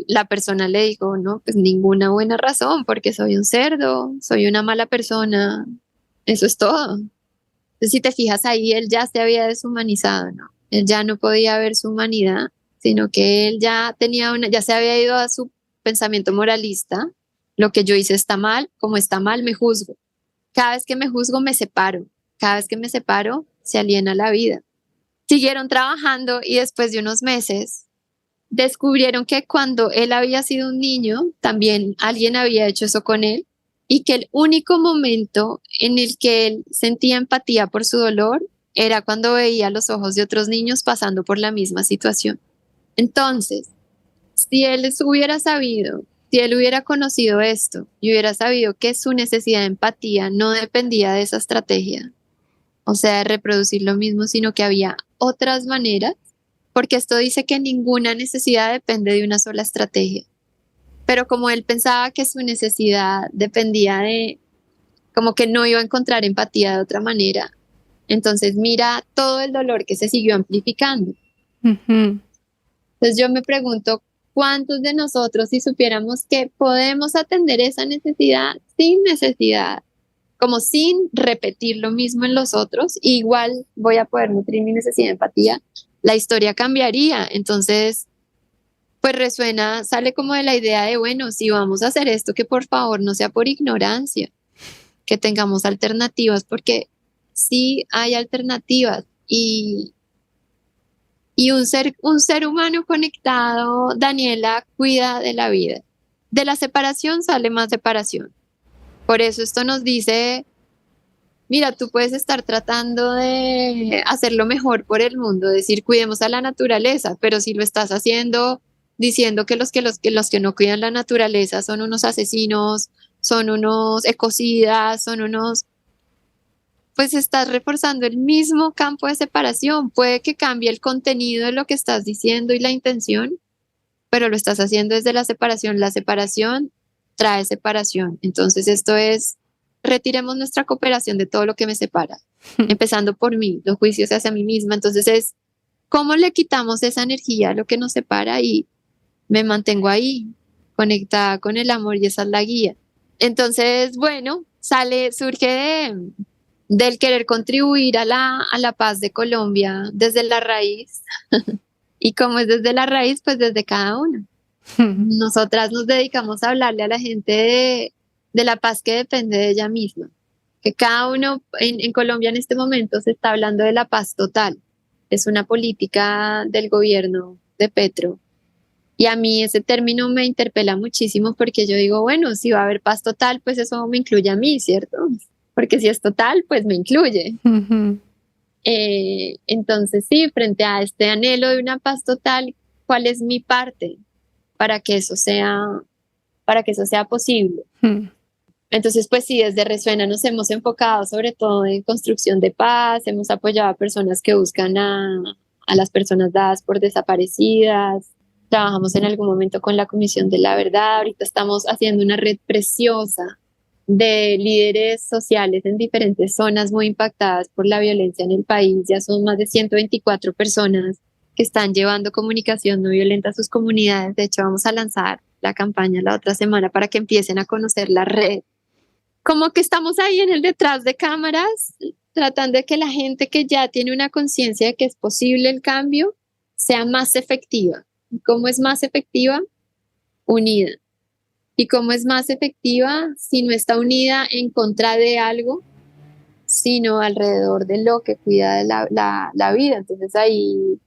la persona le dijo, no, pues ninguna buena razón, porque soy un cerdo, soy una mala persona, eso es todo. Entonces, si te fijas ahí, él ya se había deshumanizado, ¿no? Él ya no podía ver su humanidad, sino que él ya ya se había ido a su pensamiento moralista. Lo que yo hice está mal, como está mal, me juzgo. Cada vez que me juzgo, me separo. Cada vez que me separo, se aliena la vida. Siguieron trabajando y después de unos meses descubrieron que cuando él había sido un niño, también alguien había hecho eso con él y que el único momento en el que él sentía empatía por su dolor era cuando veía los ojos de otros niños pasando por la misma situación. Entonces, si él hubiera sabido, si él hubiera conocido esto y hubiera sabido que su necesidad de empatía no dependía de esa estrategia, o sea, de reproducir lo mismo, sino que había otras maneras, porque esto dice que ninguna necesidad depende de una sola estrategia. Pero como él pensaba que su necesidad dependía de, como que no iba a encontrar empatía de otra manera, entonces mira todo el dolor que se siguió amplificando. Ujú. Entonces yo me pregunto, ¿cuántos de nosotros, si supiéramos que podemos atender esa necesidad, como sin repetir lo mismo en los otros, igual voy a poder nutrir mi necesidad de empatía, la historia cambiaría? Entonces, pues resuena, sale como de la idea de, bueno, si vamos a hacer esto, que por favor no sea por ignorancia, que tengamos alternativas, porque sí hay alternativas y un ser humano conectado, Daniela, cuida de la vida. De la separación sale más separación. Por eso esto nos dice, mira, tú puedes estar tratando de hacer lo mejor por el mundo, decir cuidemos a la naturaleza, pero si lo estás haciendo diciendo que los que no cuidan la naturaleza son unos asesinos, son unos ecocidas, son unos, pues estás reforzando el mismo campo de separación. Puede que cambie el contenido de lo que estás diciendo y la intención, pero lo estás haciendo desde la separación. La separación trae separación. Entonces esto es, retiremos nuestra cooperación de todo lo que me separa, empezando por mí, los juicios hacia mí misma. Entonces es, ¿cómo le quitamos esa energía a lo que nos separa y me mantengo ahí, conectada con el amor, y esa es la guía? Entonces, bueno, surge del querer contribuir a la paz de Colombia desde la raíz. Y como es desde la raíz, pues desde cada uno. Nosotras nos dedicamos a hablarle a la gente de la paz que depende de ella misma. Que cada uno en Colombia en este momento se está hablando de la paz total. Es una política del gobierno de Petro. Y a mí ese término me interpela muchísimo porque yo digo, bueno, si va a haber paz total, pues eso me incluye a mí, ¿cierto? Porque si es total, pues me incluye. Ujú. Entonces, sí, frente a este anhelo de una paz total, ¿cuál es mi parte para que eso sea posible? Entonces, pues sí, desde Resuena nos hemos enfocado sobre todo en construcción de paz, hemos apoyado a personas que buscan a las personas dadas por desaparecidas, trabajamos en algún momento con la Comisión de la Verdad, ahorita estamos haciendo una red preciosa de líderes sociales en diferentes zonas muy impactadas por la violencia en el país. Ya son más de 124 personas que están llevando comunicación no violenta a sus comunidades. De hecho, vamos a lanzar la campaña la otra semana para que empiecen a conocer la red. Como que estamos ahí en el detrás de cámaras, tratando de que la gente que ya tiene una conciencia de que es posible el cambio sea más efectiva. ¿Cómo es más efectiva? Unida. ¿Y cómo es más efectiva si no está unida en contra de algo, sino alrededor de lo que cuida de la vida? Entonces ahí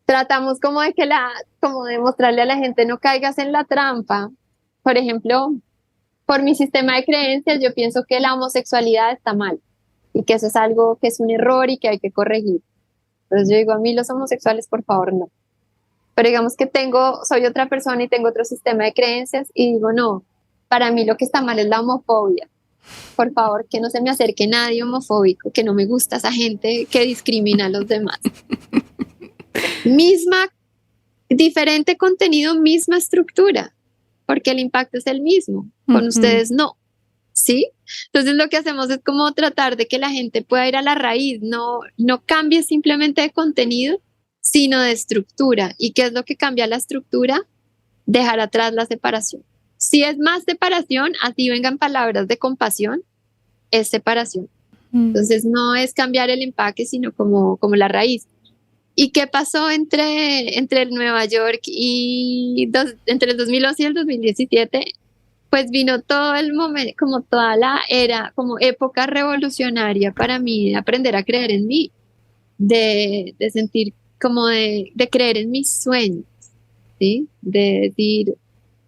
tratamos como de mostrarle a la gente, no caigas en la trampa. Por ejemplo, por mi sistema de creencias, yo pienso que la homosexualidad está mal y que eso es algo que es un error y que hay que corregir. Entonces yo digo, a mí los homosexuales, por favor, no. Pero digamos que soy otra persona y tengo otro sistema de creencias y digo, no, para mí lo que está mal es la homofobia. Por favor, que no se me acerque nadie homofóbico, que no me gusta esa gente que discrimina a los demás. Diferente contenido, misma estructura, porque el impacto es el mismo. Con ustedes no. ¿sí? Entonces lo que hacemos es como tratar de que la gente pueda ir a la raíz, no cambie simplemente de contenido, sino de estructura. ¿Y qué es lo que cambia la estructura? Dejar atrás la separación. Si es más separación, así vengan palabras de compasión, es separación. Entonces no es cambiar el empaque, sino como la raíz. ¿Y qué pasó entre el Nueva York entre el 2011 y el 2017? Pues vino todo el momento, como toda la era, como época revolucionaria para mí, de aprender a creer en mí, de sentir como de creer en mis sueños, ¿sí? De decir,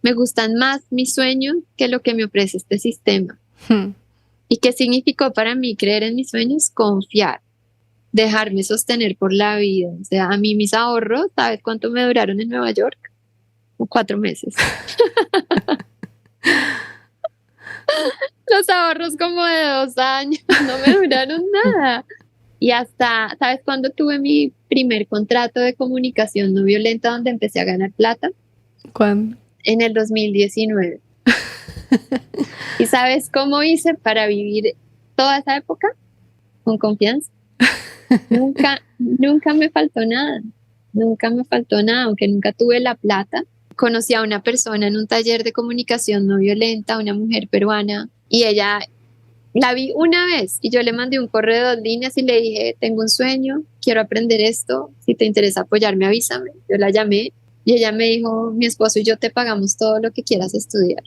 me gustan más mis sueños que lo que me ofrece este sistema. ¿Y qué significó para mí creer en mis sueños? Confiar, dejarme sostener por la vida. O sea, a mí mis ahorros, ¿sabes cuánto me duraron en Nueva York? 4 meses. Los ahorros como de 2 años no me duraron nada. Y hasta, ¿sabes cuándo tuve mi primer contrato de comunicación no violenta donde empecé a ganar plata? ¿Cuándo? En el 2019. ¿Y sabes cómo hice para vivir toda esa época? Con confianza. Nunca me faltó nada. Nunca me faltó nada, aunque nunca tuve la plata. Conocí a una persona en un taller de comunicación no violenta, una mujer peruana, y ella la vi una vez y yo le mandé un correo de 2 líneas y le dije, tengo un sueño, quiero aprender esto, si te interesa apoyarme, avísame. Yo la llamé y ella me dijo, mi esposo y yo te pagamos todo lo que quieras estudiar.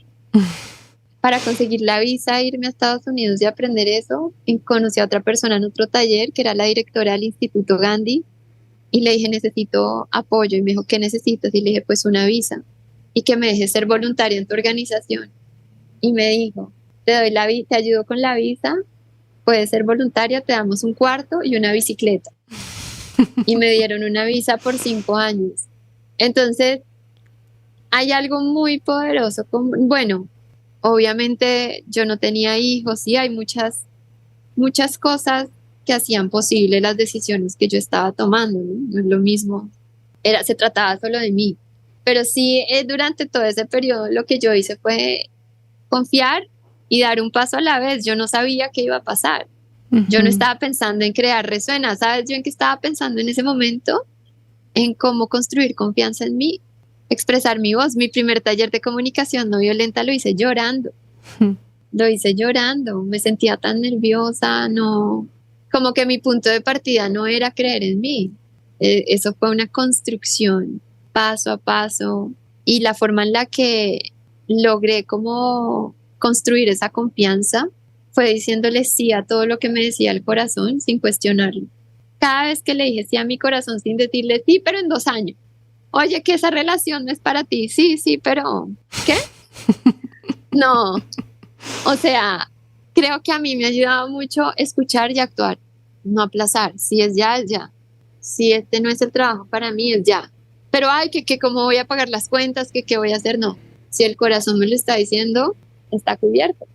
Para conseguir la visa, irme a Estados Unidos y aprender eso, conocí a otra persona en otro taller que era la directora del Instituto Gandhi y le dije, necesito apoyo. Y me dijo, ¿qué necesitas? Y le dije, pues una visa y que me dejes ser voluntaria en tu organización. Y me dijo, te ayudo con la visa, puedes ser voluntaria, te damos un cuarto y una bicicleta. Y me dieron una visa por 5 años. Entonces, hay algo muy poderoso. Bueno, obviamente yo no tenía hijos y hay muchas cosas que hacían posible las decisiones que yo estaba tomando, ¿no? No es lo mismo, se trataba solo de mí. Pero sí, durante todo ese periodo lo que yo hice fue confiar y dar un paso a la vez. Yo no sabía qué iba a pasar. Yo no estaba pensando en crear Resuena. ¿Sabes yo en qué estaba pensando en ese momento? En cómo construir confianza en mí, expresar mi voz. Mi primer taller de comunicación no violenta lo hice llorando. Lo hice llorando. Me sentía tan nerviosa, no, como que mi punto de partida no era creer en mí. Eso fue una construcción paso a paso y la forma en la que logré como construir esa confianza fue diciéndole sí a todo lo que me decía el corazón sin cuestionarlo. Cada vez que le dije sí a mi corazón sin decirle sí, pero en 2 años. Oye, que esa relación no es para ti. Sí, pero ¿qué? No. O sea, creo que a mí me ha ayudado mucho escuchar y actuar, no aplazar. Si es ya, es ya. Si este no es el trabajo para mí, es ya. Pero ay, que cómo voy a pagar las cuentas, que qué voy a hacer, no. Si el corazón me lo está diciendo, está cubierto.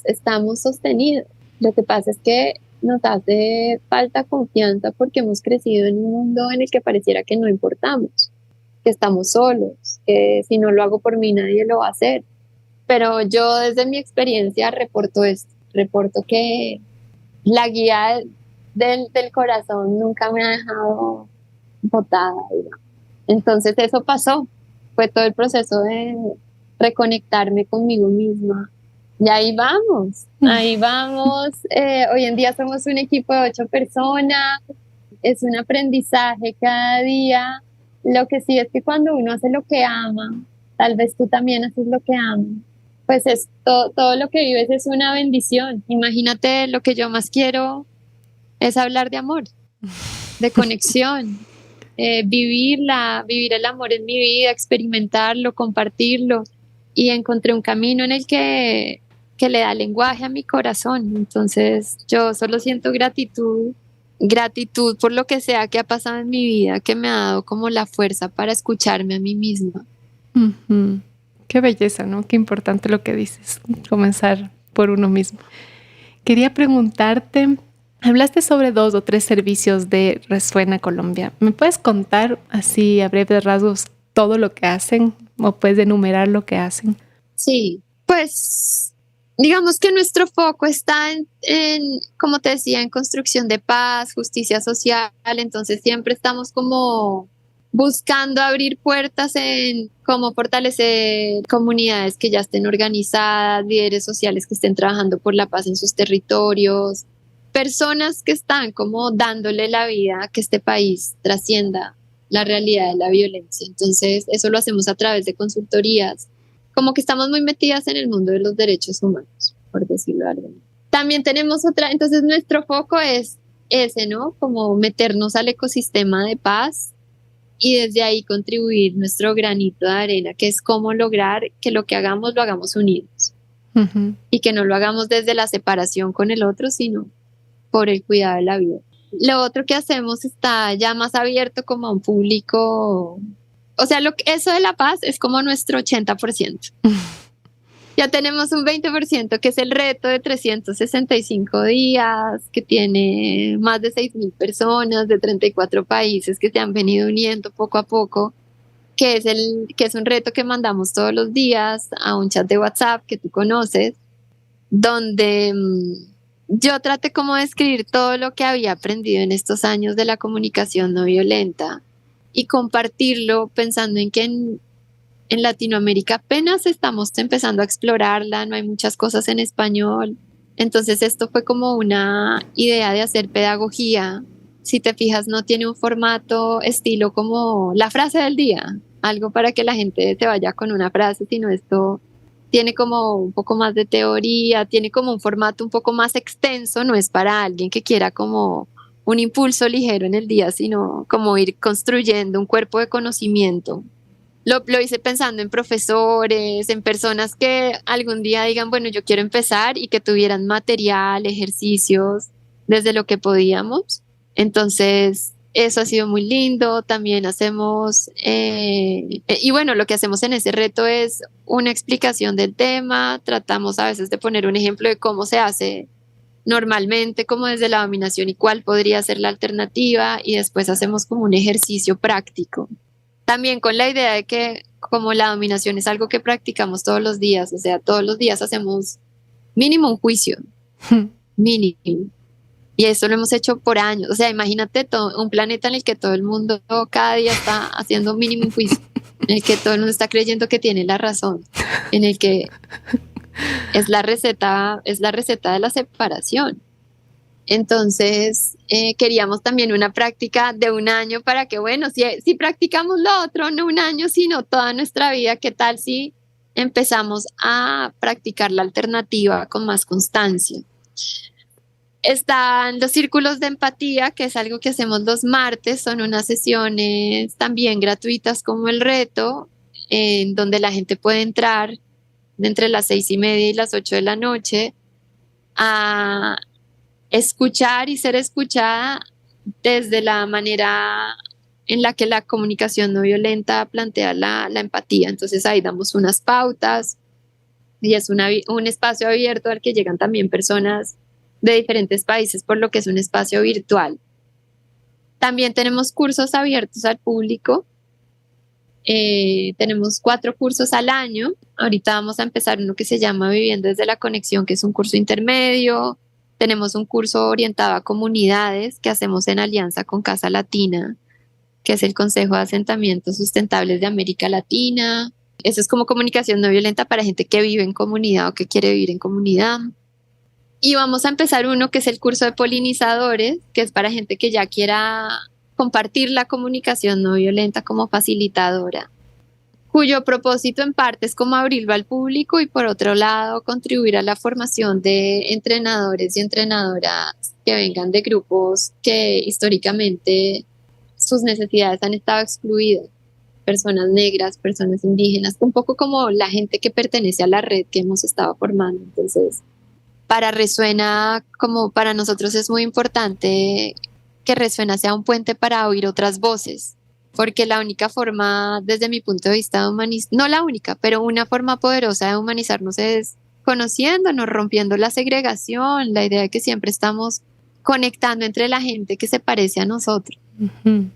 Estamos sostenidos. Lo que pasa es que nos hace falta confianza porque hemos crecido en un mundo en el que pareciera que no importamos, que estamos solos, que si no lo hago por mí nadie lo va a hacer. Pero yo desde mi experiencia reporto que la guía del corazón nunca me ha dejado botada, digamos. Entonces eso pasó, fue todo el proceso de reconectarme conmigo misma. Y ahí vamos. Hoy en día somos un equipo de 8 personas, es un aprendizaje cada día. Lo que sí es que cuando uno hace lo que ama, tal vez tú también haces lo que amas, pues todo lo que vives es una bendición. Imagínate, lo que yo más quiero es hablar de amor, de conexión, vivir el amor en mi vida, experimentarlo, compartirlo. Y encontré un camino en el que le da lenguaje a mi corazón. Entonces yo solo siento gratitud por lo que sea que ha pasado en mi vida, que me ha dado como la fuerza para escucharme a mí misma. Qué belleza, ¿no? Qué importante lo que dices, comenzar por uno mismo. Quería preguntarte, hablaste sobre 2 o 3 servicios de Resuena Colombia. ¿Me puedes contar así a breves rasgos todo lo que hacen o puedes enumerar lo que hacen? Sí, pues Digamos que nuestro foco está como te decía, en construcción de paz, justicia social, entonces siempre estamos como buscando abrir puertas en cómo fortalecer comunidades que ya estén organizadas, líderes sociales que estén trabajando por la paz en sus territorios, personas que están como dándole la vida a que este país trascienda la realidad de la violencia. Entonces, eso lo hacemos a través de consultorías, como que estamos muy metidas en el mundo de los derechos humanos, por decirlo de alguna manera. También tenemos otra, entonces nuestro foco es ese, ¿no? Como meternos al ecosistema de paz y desde ahí contribuir nuestro granito de arena, que es cómo lograr que lo que hagamos lo hagamos unidos. Uh-huh. Y que no lo hagamos desde la separación con el otro, sino por el cuidado de la vida. Lo otro que hacemos está ya más abierto como a un público. O sea, eso de la paz es como nuestro 80%. Ya tenemos un 20% que es el reto de 365 días, que tiene más de 6,000 personas de 34 países que se han venido uniendo poco a poco, que es un reto que mandamos todos los días a un chat de WhatsApp que tú conoces, donde yo traté como de escribir todo lo que había aprendido en estos años de la comunicación no violenta y compartirlo pensando en que en Latinoamérica apenas estamos empezando a explorarla, no hay muchas cosas en español. Entonces esto fue como una idea de hacer pedagogía. Si te fijas, no tiene un formato estilo como la frase del día, algo para que la gente te vaya con una frase, sino esto tiene como un poco más de teoría, tiene como un formato un poco más extenso, no es para alguien que quiera como un impulso ligero en el día, sino como ir construyendo un cuerpo de conocimiento. Lo hice pensando en profesores, en personas que algún día digan, bueno, yo quiero empezar y que tuvieran material, ejercicios, desde lo que podíamos. Entonces, eso ha sido muy lindo. También hacemos, y bueno, lo que hacemos en ese reto es una explicación del tema. Tratamos a veces de poner un ejemplo de cómo se hace normalmente, como desde la dominación y cuál podría ser la alternativa. Y después hacemos como un ejercicio práctico. También con la idea de que como la dominación es algo que practicamos todos los días, o sea, todos los días hacemos mínimo un juicio, mínimo. Y eso lo hemos hecho por años. O sea, imagínate un planeta en el que todo el mundo cada día está haciendo mínimo un juicio, en el que todo el mundo está creyendo que tiene la razón, en el que es la receta de la separación. Entonces, queríamos también una práctica de un año para que, bueno, si practicamos lo otro, no un año, sino toda nuestra vida, ¿qué tal si empezamos a practicar la alternativa con más constancia? Están los círculos de empatía, que es algo que hacemos los martes, son unas sesiones también gratuitas como el reto, en donde la gente puede entrar entre las 6:30 y las 8 de la noche a escuchar y ser escuchada desde la manera en la que la comunicación no violenta plantea la empatía. Entonces ahí damos unas pautas y es un espacio abierto al que llegan también personas de diferentes países, por lo que es un espacio virtual. También tenemos cursos abiertos al público. Tenemos 4 cursos al año. Ahorita vamos a empezar uno que se llama Viviendo desde la Conexión, que es un curso intermedio. Tenemos un curso orientado a comunidades que hacemos en alianza con Casa Latina, que es el Consejo de Asentamientos Sustentables de América Latina. Eso es como comunicación no violenta para gente que vive en comunidad o que quiere vivir en comunidad. Y vamos a empezar uno que es el curso de polinizadores, que es para gente que ya quiera compartir la comunicación no violenta como facilitadora, cuyo propósito en parte es como abrirlo al público y por otro lado contribuir a la formación de entrenadores y entrenadoras que vengan de grupos que históricamente sus necesidades han estado excluidas, personas negras, personas indígenas, un poco como la gente que pertenece a la red que hemos estado formando. Entonces, para Resuena, como para nosotros es muy importante que Resuena sea un puente para oír otras voces, porque la única forma, desde mi punto de vista, no la única, pero una forma poderosa de humanizarnos es conociéndonos, rompiendo la segregación, la idea de que siempre estamos conectando entre la gente que se parece a nosotros. Uh-huh.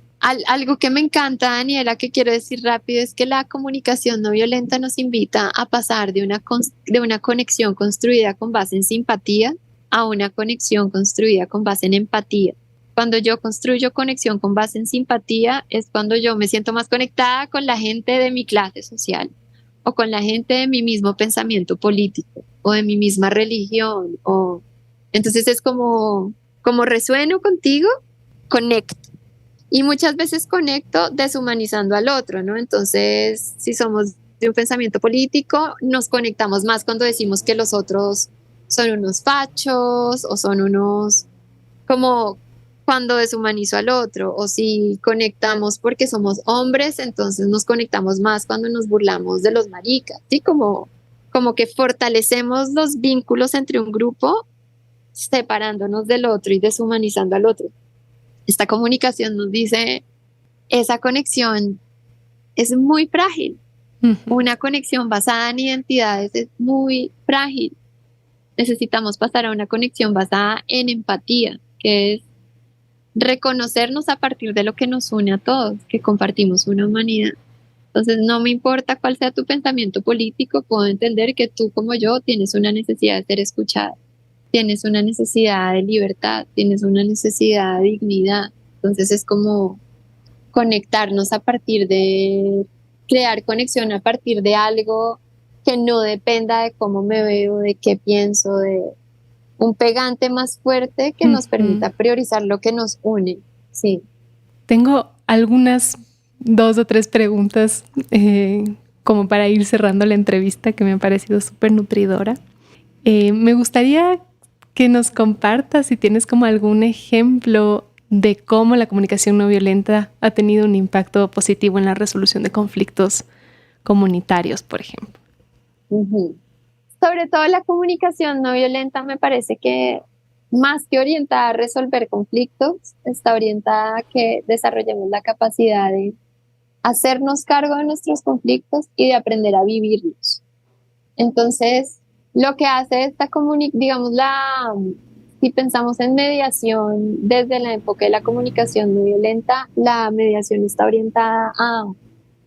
Algo que me encanta, Daniela, que quiero decir rápido, es que la comunicación no violenta nos invita a pasar de una conexión construida con base en simpatía a una conexión construida con base en empatía. Cuando yo construyo conexión con base en simpatía es cuando yo me siento más conectada con la gente de mi clase social o con la gente de mi mismo pensamiento político o de mi misma religión. Entonces es como resueno contigo, conecto. Y muchas veces conecto deshumanizando al otro, ¿no? Entonces, si somos de un pensamiento político, nos conectamos más cuando decimos que los otros son unos fachos o son unos, como cuando deshumanizo al otro. O si conectamos porque somos hombres, entonces nos conectamos más cuando nos burlamos de los maricas, ¿sí? Como que fortalecemos los vínculos entre un grupo separándonos del otro y deshumanizando al otro. Esta comunicación nos dice, esa conexión es muy frágil. Una conexión basada en identidades es muy frágil. Necesitamos pasar a una conexión basada en empatía, que es reconocernos a partir de lo que nos une a todos, que compartimos una humanidad. Entonces, no me importa cuál sea tu pensamiento político, puedo entender que tú como yo tienes una necesidad de ser escuchada. Tienes una necesidad de libertad, tienes una necesidad de dignidad. Entonces es como conectarnos a partir de, crear conexión a partir de algo que no dependa de cómo me veo, de qué pienso, de un pegante más fuerte que nos permita priorizar lo que nos une. Sí. Tengo algunas 2 o 3 preguntas como para ir cerrando la entrevista que me ha parecido súper nutridora. Me gustaría que nos compartas si tienes como algún ejemplo de cómo la comunicación no violenta ha tenido un impacto positivo en la resolución de conflictos comunitarios, por ejemplo. Sobre todo la comunicación no violenta me parece que más que orientada a resolver conflictos, está orientada a que desarrollemos la capacidad de hacernos cargo de nuestros conflictos y de aprender a vivirlos. Entonces, lo que hace esta digamos, si pensamos en mediación desde el enfoque de la comunicación no violenta, la mediación está orientada a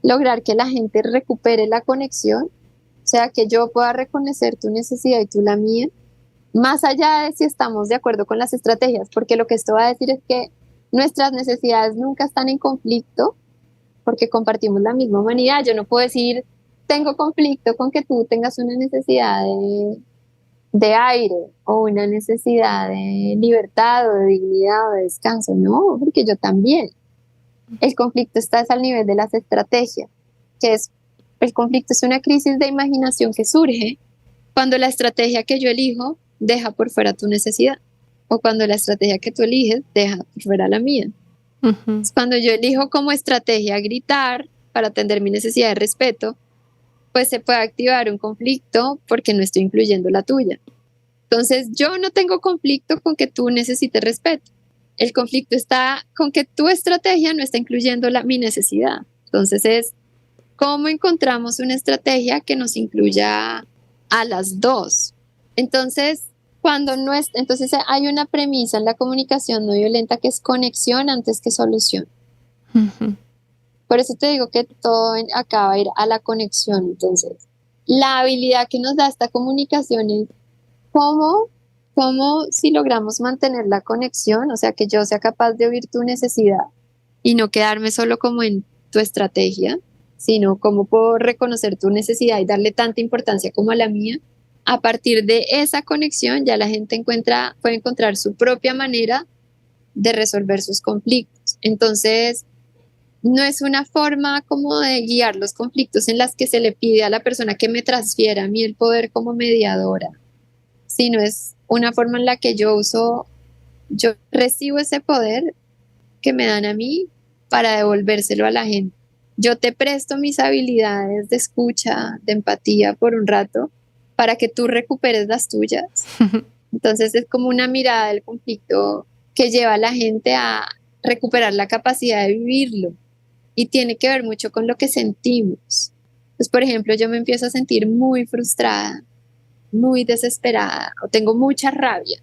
lograr que la gente recupere la conexión, o sea, que yo pueda reconocer tu necesidad y tú la mía, más allá de si estamos de acuerdo con las estrategias, porque lo que esto va a decir es que nuestras necesidades nunca están en conflicto, porque compartimos la misma humanidad. Yo no puedo decir, tengo conflicto con que tú tengas una necesidad de aire o una necesidad de libertad o de dignidad o de descanso. No, porque yo también. El conflicto está al nivel de las estrategias, que es, el conflicto es una crisis de imaginación que surge cuando la estrategia que yo elijo deja por fuera tu necesidad o cuando la estrategia que tú eliges deja por fuera la mía. Cuando yo elijo como estrategia gritar para atender mi necesidad de respeto, pues se puede activar un conflicto porque no estoy incluyendo la tuya. Entonces, yo no tengo conflicto con que tú necesites respeto. El conflicto está con que tu estrategia no está incluyendo mi necesidad. Entonces, es cómo encontramos una estrategia que nos incluya a las dos. Entonces, entonces hay una premisa en la comunicación no violenta que es conexión antes que solución. Por eso te digo que todo acaba a ir a la conexión. Entonces, la habilidad que nos da esta comunicación es cómo si logramos mantener la conexión, o sea, que yo sea capaz de oír tu necesidad y no quedarme solo como en tu estrategia, sino cómo puedo reconocer tu necesidad y darle tanta importancia como a la mía. A partir de esa conexión ya la gente puede encontrar su propia manera de resolver sus conflictos. Entonces, no es una forma como de guiar los conflictos en las que se le pide a la persona que me transfiera a mí el poder como mediadora, sino es una forma en la que yo recibo ese poder que me dan a mí para devolvérselo a la gente. Yo te presto mis habilidades de escucha, de empatía por un rato, para que tú recuperes las tuyas. Entonces es como una mirada del conflicto que lleva a la gente a recuperar la capacidad de vivirlo y tiene que ver mucho con lo que sentimos. Pues, por ejemplo, yo me empiezo a sentir muy frustrada, muy desesperada o tengo mucha rabia.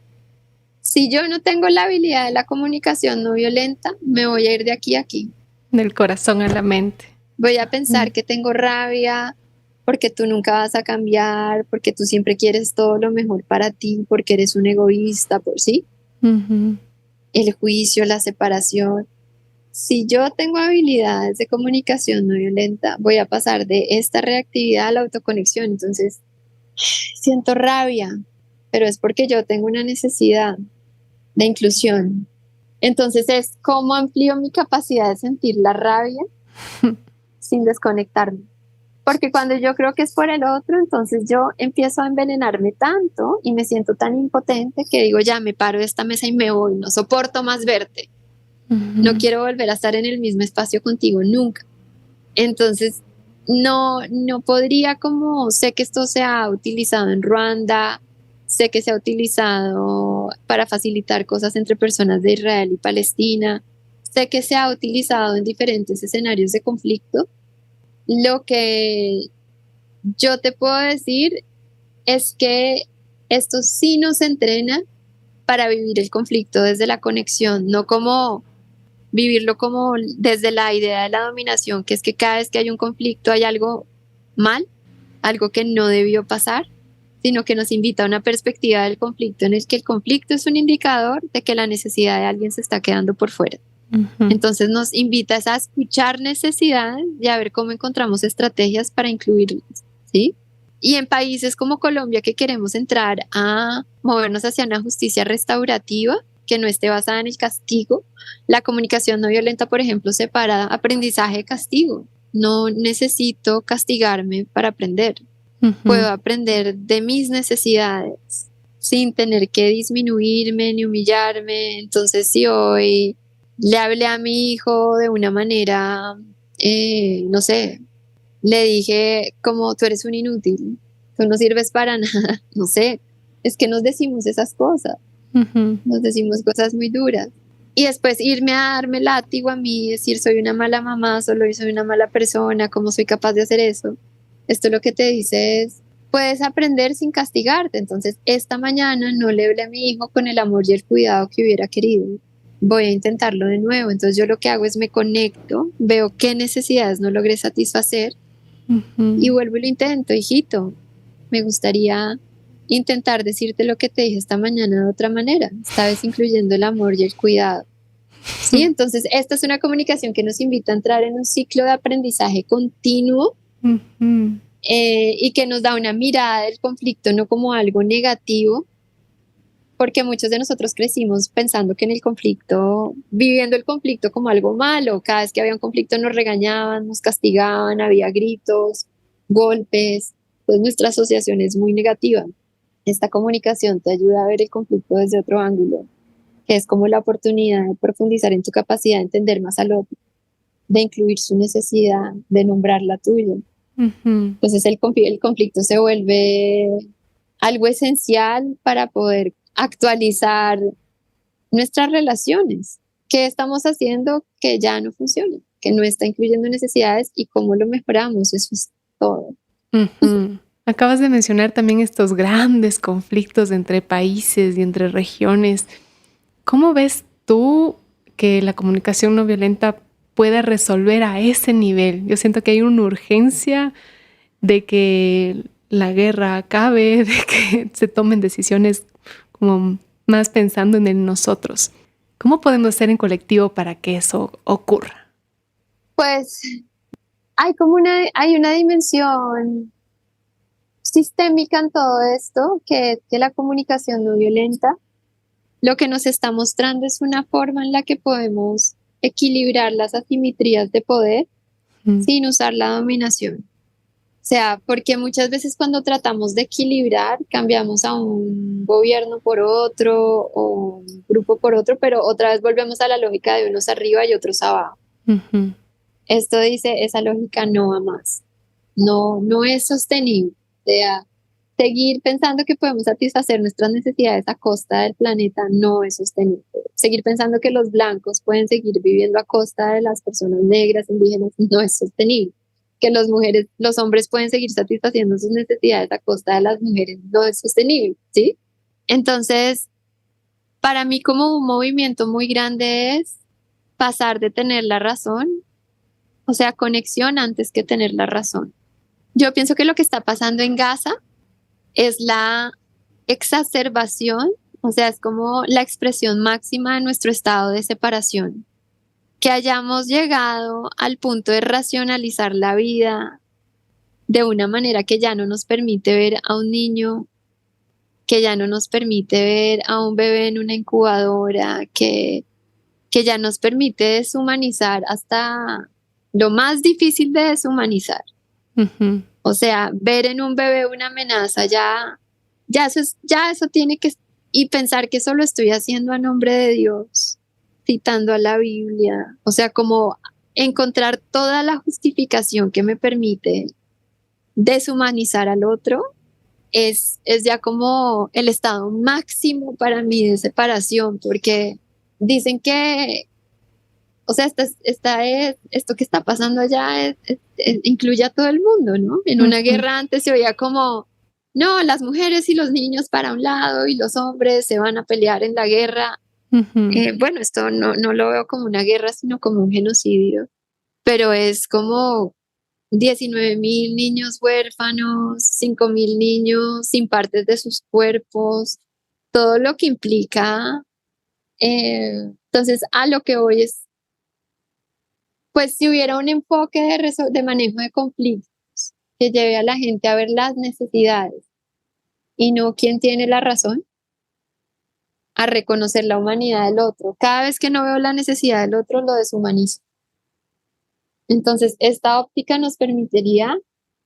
Si yo no tengo la habilidad de la comunicación no violenta, me voy a ir de aquí a aquí. Del corazón a la mente. Voy a pensar que tengo rabia porque tú nunca vas a cambiar, porque tú siempre quieres todo lo mejor para ti, porque eres un egoísta, por sí. Ujú. El juicio, la separación. Si yo tengo habilidades de comunicación no violenta, voy a pasar de esta reactividad a la autoconexión. Entonces, siento rabia, pero es porque yo tengo una necesidad de inclusión. Entonces es cómo amplío mi capacidad de sentir la rabia sin desconectarme. Porque cuando yo creo que es por el otro, entonces yo empiezo a envenenarme tanto y me siento tan impotente que digo, ya me paro de esta mesa y me voy, no soporto más verte. No quiero volver a estar en el mismo espacio contigo nunca. Entonces, no podría como, sé que esto se ha utilizado en Ruanda, sé que se ha utilizado para facilitar cosas entre personas de Israel y Palestina, sé que se ha utilizado en diferentes escenarios de conflicto. Lo que yo te puedo decir es que esto sí nos entrena para vivir el conflicto desde la conexión, no como vivirlo como desde la idea de la dominación, que es que cada vez que hay un conflicto hay algo mal, algo que no debió pasar, sino que nos invita a una perspectiva del conflicto en el que el conflicto es un indicador de que la necesidad de alguien se está quedando por fuera. Entonces nos invita a escuchar necesidades y a ver cómo encontramos estrategias para incluirlas, ¿sí? Y en países como Colombia que queremos entrar a movernos hacia una justicia restaurativa que no esté basada en el castigo, la comunicación no violenta, por ejemplo, separa aprendizaje de castigo. No necesito castigarme para aprender. Puedo aprender de mis necesidades sin tener que disminuirme ni humillarme. Entonces, si hoy le hablé a mi hijo de una manera, no sé, le dije como tú eres un inútil, tú no sirves para nada, no sé, es que nos decimos esas cosas, nos decimos cosas muy duras. Y después irme a darme látigo a mí, decir soy una mala mamá, solo soy una mala persona, ¿cómo soy capaz de hacer eso? Esto lo que te dice es, puedes aprender sin castigarte. Entonces, esta mañana no le hablé a mi hijo con el amor y el cuidado que hubiera querido. Voy a intentarlo de nuevo. Entonces, yo lo que hago es me conecto, veo qué necesidades no logré satisfacer y vuelvo y lo intento, hijito. Me gustaría intentar decirte lo que te dije esta mañana de otra manera, esta vez incluyendo el amor y el cuidado. Sí, entonces esta es una comunicación que nos invita a entrar en un ciclo de aprendizaje continuo y que nos da una mirada del conflicto no como algo negativo, porque muchos de nosotros crecimos pensando que en el conflicto, viviendo el conflicto como algo malo, cada vez que había un conflicto nos regañaban, nos castigaban, había gritos, golpes, pues nuestra asociación es muy negativa. Esta comunicación te ayuda a ver el conflicto desde otro ángulo, que es como la oportunidad de profundizar en tu capacidad de entender más al otro, de incluir su necesidad, de nombrar la tuya. Entonces el conflicto se vuelve algo esencial para poder actualizar nuestras relaciones. ¿Qué estamos haciendo que ya no funciona? Que no está incluyendo necesidades y cómo lo mejoramos. Eso es todo. Acabas de mencionar también estos grandes conflictos entre países y entre regiones. ¿Cómo ves tú que la comunicación no violenta pueda resolver a ese nivel? Yo siento que hay una urgencia de que la guerra acabe, de que se tomen decisiones como más pensando en el nosotros. ¿Cómo podemos hacer en colectivo para que eso ocurra? Pues hay una dimensión sistémica en todo esto, que es que la comunicación no violenta lo que nos está mostrando es una forma en la que podemos equilibrar las asimetrías de poder sin usar la dominación. O sea, porque muchas veces cuando tratamos de equilibrar, cambiamos a un gobierno por otro o un grupo por otro, pero otra vez volvemos a la lógica de unos arriba y otros abajo. Esto dice, esa lógica no va más. No es sostenible. O sea, seguir pensando que podemos satisfacer nuestras necesidades a costa del planeta no es sostenible. Seguir pensando que los blancos pueden seguir viviendo a costa de las personas negras, indígenas, no es sostenible. Que los hombres pueden seguir satisfaciendo sus necesidades a costa de las mujeres no es sostenible, ¿sí? Entonces, para mí como un movimiento muy grande es pasar de tener la razón o sea, conexión antes que tener la razón. Yo pienso que lo que está pasando en Gaza es la exacerbación, o sea, es como la expresión máxima de nuestro estado de separación, que hayamos llegado al punto de racionalizar la vida de una manera que ya no nos permite ver a un niño, que ya no nos permite ver a un bebé en una incubadora, que ya nos permite deshumanizar hasta lo más difícil de deshumanizar. Ujú. O sea, ver en un bebé una amenaza, ya eso tiene que, y pensar que eso lo estoy haciendo a nombre de Dios, citando a la Biblia, o sea, como encontrar toda la justificación que me permite deshumanizar al otro, es ya como el estado máximo para mí de separación, porque dicen que, o sea, esto que está pasando allá incluye a todo el mundo, ¿no? En una Ujú. guerra antes se oía como, no, las mujeres y los niños para un lado y los hombres se van a pelear en la guerra. Ujú. Bueno, esto no lo veo como una guerra, sino como un genocidio, pero es como 19.000 niños huérfanos, 5.000 niños sin partes de sus cuerpos, todo lo que implica. Entonces, a lo que voy es, pues si hubiera un enfoque de manejo de conflictos que lleve a la gente a ver las necesidades y no quién tiene la razón, a reconocer la humanidad del otro. Cada vez que no veo la necesidad del otro, lo deshumanizo. Entonces, esta óptica nos permitiría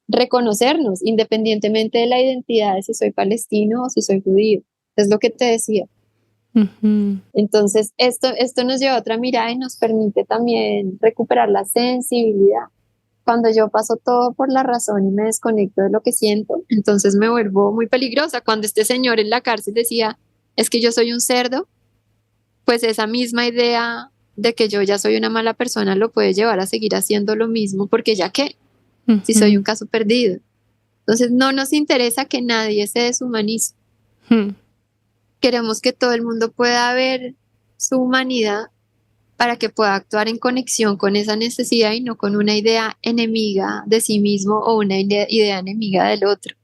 reconocernos independientemente de la identidad de si soy palestino o si soy judío. Es lo que te decía. Ujú. Entonces, esto nos lleva a otra mirada y nos permite también recuperar la sensibilidad. Cuando yo paso todo por la razón y me desconecto de lo que siento, entonces me vuelvo muy peligrosa. Cuando este señor en la cárcel decía, es que yo soy un cerdo, pues esa misma idea de que yo ya soy una mala persona lo puede llevar a seguir haciendo lo mismo, porque ya qué, si soy un Ujú. caso perdido. Entonces no nos interesa que nadie se deshumanice. Ujú. Queremos que todo el mundo pueda ver su humanidad para que pueda actuar en conexión con esa necesidad y no con una idea enemiga de sí mismo o una idea enemiga del otro.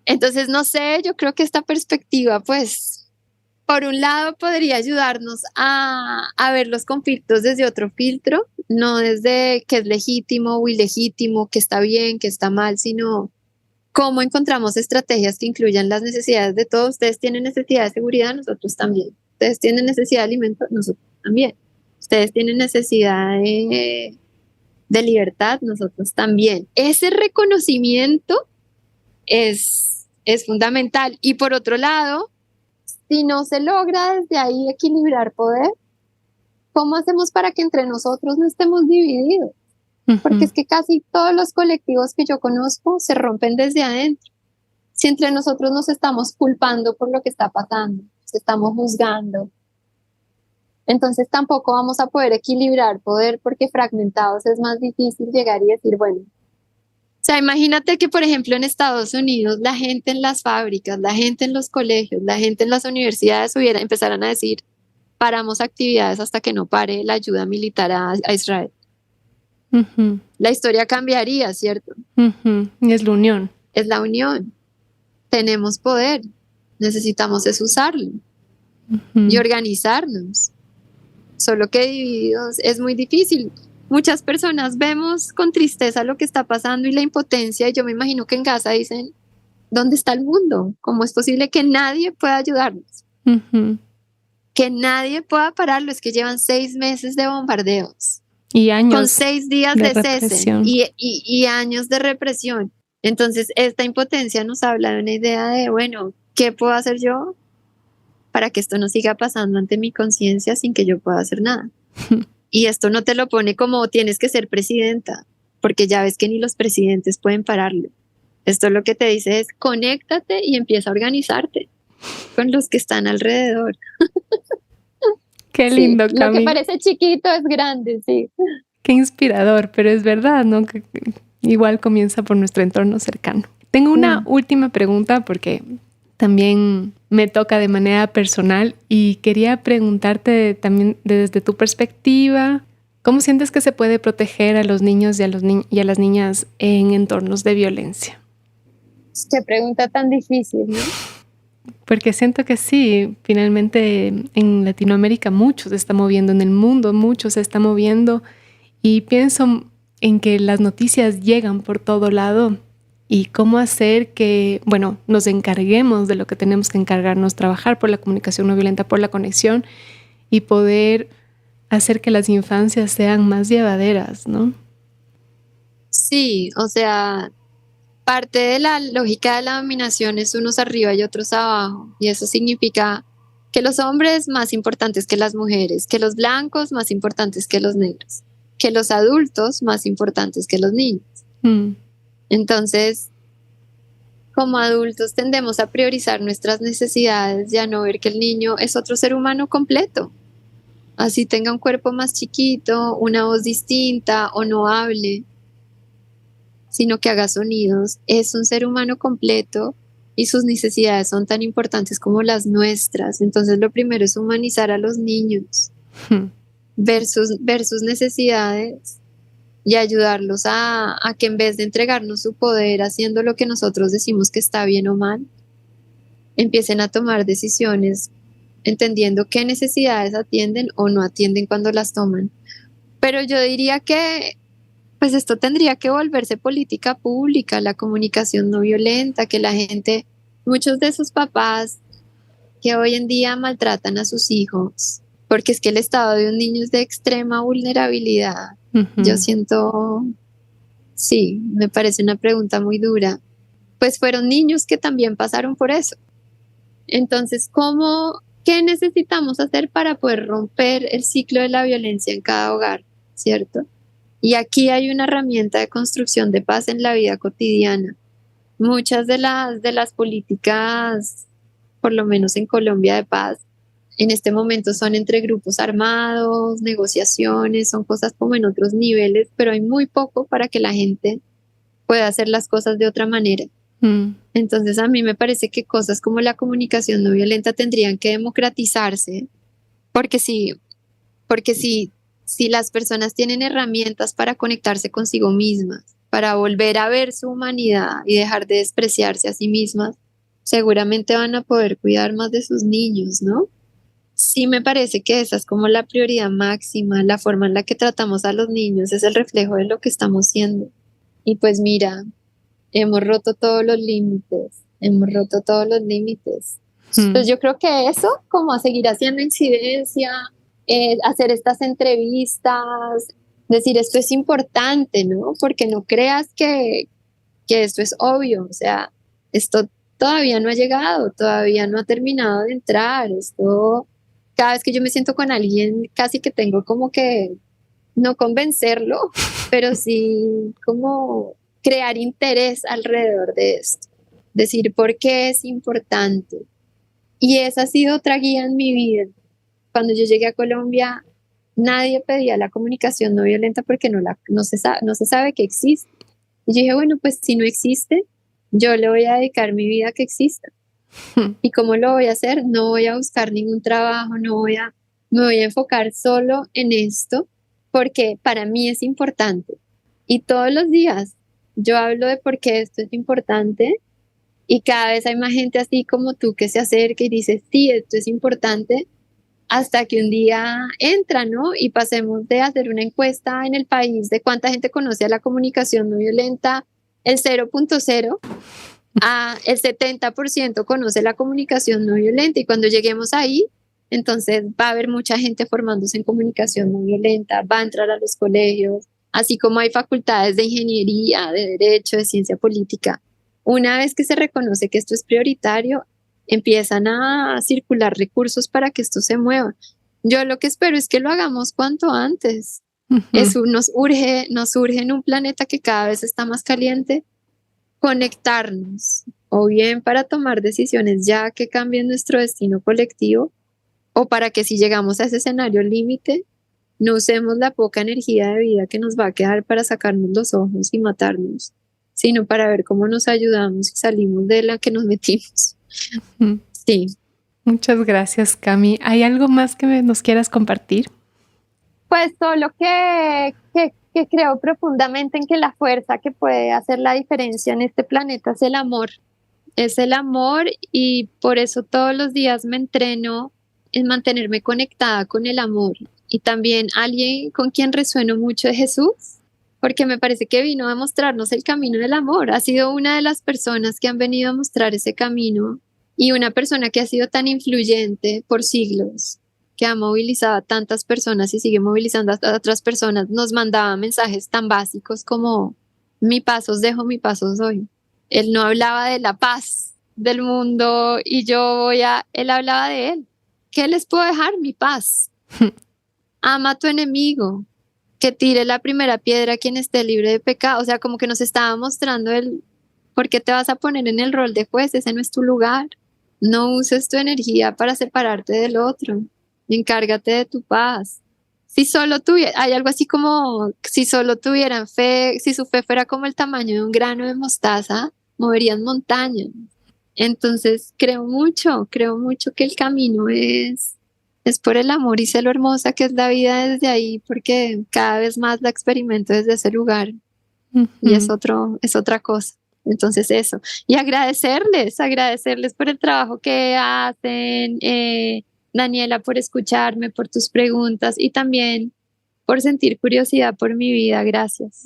Entonces, no sé, yo creo que esta perspectiva, pues, por un lado podría ayudarnos a ver los conflictos desde otro filtro, no desde que es legítimo o ilegítimo, que está bien, que está mal, sino cómo encontramos estrategias que incluyan las necesidades de todos. Ustedes tienen necesidad de seguridad, nosotros también. Ustedes tienen necesidad de alimento, nosotros también. Ustedes tienen necesidad de libertad, nosotros también. Ese reconocimiento es fundamental. Y por otro lado, si no se logra desde ahí equilibrar poder, ¿cómo hacemos para que entre nosotros no estemos divididos? Porque Ujú. es que casi todos los colectivos que yo conozco se rompen desde adentro. Si entre nosotros nos estamos culpando por lo que está pasando, nos estamos juzgando, entonces tampoco vamos a poder equilibrar poder porque fragmentados es más difícil llegar y decir, bueno, o sea, imagínate que, por ejemplo, en Estados Unidos, la gente en las fábricas, la gente en los colegios, la gente en las universidades empezaran a decir, paramos actividades hasta que no pare la ayuda militar a Israel. Ujú. La historia cambiaría, ¿cierto? Ujú. Y es la unión. Es la unión. Tenemos poder. Necesitamos es usarlo y Ujú. organizarnos. Solo que divididos es muy difícil. Muchas personas vemos con tristeza lo que está pasando y la impotencia, y yo me imagino que en Gaza dicen, ¿dónde está el mundo? ¿Cómo es posible que nadie pueda ayudarnos? Ujú. Que nadie pueda pararlo. Es que llevan 6 meses de bombardeos, Y con años 6 días de de cese represión. y años de represión. Entonces, esta impotencia nos habla de una idea de, bueno, ¿qué puedo hacer yo para que esto no siga pasando ante mi conciencia sin que yo pueda hacer nada? Y esto no te lo pone como tienes que ser presidenta, porque ya ves que ni los presidentes pueden pararlo. Esto lo que te dice es conéctate y empieza a organizarte con los que están alrededor. Qué Sí, lindo, lo que Cami. parece chiquito es grande, sí. Qué inspirador, pero es verdad, ¿no? Que igual comienza por nuestro entorno cercano. Tengo una Mm. última pregunta porque también me toca de manera personal y quería preguntarte también desde tu perspectiva, ¿Cómo sientes que se puede proteger a los niños y a las niñas en entornos de violencia? Qué pregunta tan difícil, ¿no? Porque siento que sí, finalmente en Latinoamérica mucho se está moviendo, en el mundo mucho se está moviendo, y pienso en que las noticias llegan por todo lado y cómo hacer que, bueno, nos encarguemos de lo que tenemos que encargarnos, trabajar por la comunicación no violenta, por la conexión y poder hacer que las infancias sean más llevaderas, ¿no? Sí, o sea, parte de la lógica de la dominación es unos arriba y otros abajo, y eso significa que los hombres más importantes que las mujeres, que los blancos más importantes que los negros, que los adultos más importantes que los niños. Mm. Entonces, como adultos tendemos a priorizar nuestras necesidades y a no ver que el niño es otro ser humano completo. Así tenga un cuerpo más chiquito, una voz distinta o no hable, sino que haga sonidos. Es un ser humano completo y sus necesidades son tan importantes como las nuestras. Entonces, lo primero es humanizar a los niños, ver sus necesidades y ayudarlos a que en vez de entregarnos su poder haciendo lo que nosotros decimos que está bien o mal, empiecen a tomar decisiones entendiendo qué necesidades atienden o no atienden cuando las toman. Pero yo diría que pues esto tendría que volverse política pública, la comunicación no violenta, que la gente, muchos de esos papás que hoy en día maltratan a sus hijos, porque es que el estado de un niño es de extrema vulnerabilidad. Yo siento, sí, me parece una pregunta muy dura. Pues fueron niños que también pasaron por eso. Entonces, qué necesitamos hacer para poder romper el ciclo de la violencia en cada hogar, ¿cierto? Y aquí hay una herramienta de construcción de paz en la vida cotidiana. Muchas de las políticas, por lo menos en Colombia, de paz, en este momento son entre grupos armados, negociaciones, son cosas como en otros niveles, pero hay muy poco para que la gente pueda hacer las cosas de otra manera. Entonces a mí me parece que cosas como la comunicación no violenta tendrían que democratizarse, porque si las personas tienen herramientas para conectarse consigo mismas, para volver a ver su humanidad y dejar de despreciarse a sí mismas, seguramente van a poder cuidar más de sus niños, ¿no? Sí, me parece que esa es como la prioridad máxima, la forma en la que tratamos a los niños es el reflejo de lo que estamos siendo. Y pues mira, hemos roto todos los límites, hemos roto todos los límites. Entonces yo creo que eso, como a seguir haciendo incidencia, hacer estas entrevistas, decir esto es importante, ¿no? Porque no creas que esto es obvio, o sea, esto todavía no ha llegado, todavía no ha terminado de entrar, esto, cada vez que yo me siento con alguien, casi que tengo como que no convencerlo, pero sí como crear interés alrededor de esto, decir por qué es importante. Y esa ha sido otra guía en mi vida. Cuando yo llegué a Colombia, nadie pedía la comunicación no violenta porque no se sabe que existe. Y yo dije, bueno, pues si no existe, yo le voy a dedicar mi vida a que exista. ¿Y cómo lo voy a hacer? No voy a buscar ningún trabajo, me voy a enfocar solo en esto porque para mí es importante. Y todos los días yo hablo de por qué esto es importante y cada vez hay más gente así como tú que se acerca y dice, sí, esto es importante, hasta que un día entra, ¿no? Y pasemos de hacer una encuesta en el país de cuánta gente conoce a la comunicación no violenta, el 0.0, a el 70% conoce la comunicación no violenta. Y cuando lleguemos ahí, entonces va a haber mucha gente formándose en comunicación no violenta, va a entrar a los colegios, así como hay facultades de ingeniería, de derecho, de ciencia política. Una vez que se reconoce que esto es prioritario, empiezan a circular recursos para que esto se mueva. Yo lo que espero es que lo hagamos cuanto antes. Eso nos urge en un planeta que cada vez está más caliente, conectarnos, o bien para tomar decisiones ya que cambien nuestro destino colectivo, o para que si llegamos a ese escenario límite, no usemos la poca energía de vida que nos va a quedar para sacarnos los ojos y matarnos, sino para ver cómo nos ayudamos y salimos de la que nos metimos. Sí. Muchas gracias, Cami. ¿Hay algo más que nos quieras compartir? Pues solo que creo profundamente en que la fuerza que puede hacer la diferencia en este planeta es el amor. Es el amor y por eso todos los días me entreno en mantenerme conectada con el amor. Y también alguien con quien resueno mucho es Jesús, porque me parece que vino a mostrarnos el camino del amor. Ha sido una de las personas que han venido a mostrar ese camino y una persona que ha sido tan influyente por siglos, que ha movilizado a tantas personas y sigue movilizando a otras personas. Nos mandaba mensajes tan básicos como: mi paz os dejo, mi paz os doy. Él no hablaba de la paz del mundo y él hablaba de él. ¿Qué les puedo dejar? Mi paz. Ama a tu enemigo, que tire la primera piedra quien esté libre de pecado. O sea, como que nos estaba mostrando ¿por qué te vas a poner en el rol de juez? Ese no es tu lugar. No uses tu energía para separarte del otro. Encárgate de tu paz. Hay algo así como, si solo tuvieran fe, si su fe fuera como el tamaño de un grano de mostaza, moverían montañas. Entonces creo mucho que el camino es por el amor, y sé lo hermosa que es la vida desde ahí, porque cada vez más la experimento desde ese lugar. Y es otra cosa. Entonces eso. Y agradecerles por el trabajo que hacen, Daniela, por escucharme, por tus preguntas y también por sentir curiosidad por mi vida. Gracias.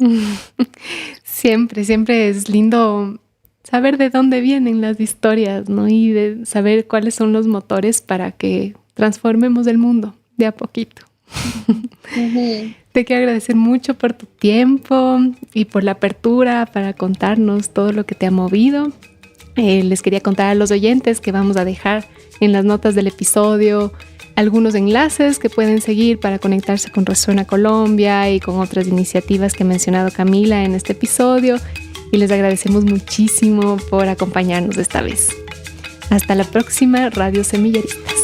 Siempre es lindo saber de dónde vienen las historias, ¿no? Y de saber cuáles son los motores para que transformemos el mundo de a poquito. Te quiero agradecer mucho por tu tiempo y por la apertura para contarnos todo lo que te ha movido. Les quería contar a los oyentes que vamos a dejar en las notas del episodio algunos enlaces que pueden seguir para conectarse con Resuena Colombia y con otras iniciativas que ha mencionado Camila en este episodio, y les agradecemos muchísimo por acompañarnos esta vez. Hasta la próxima, Radio Semillaristas.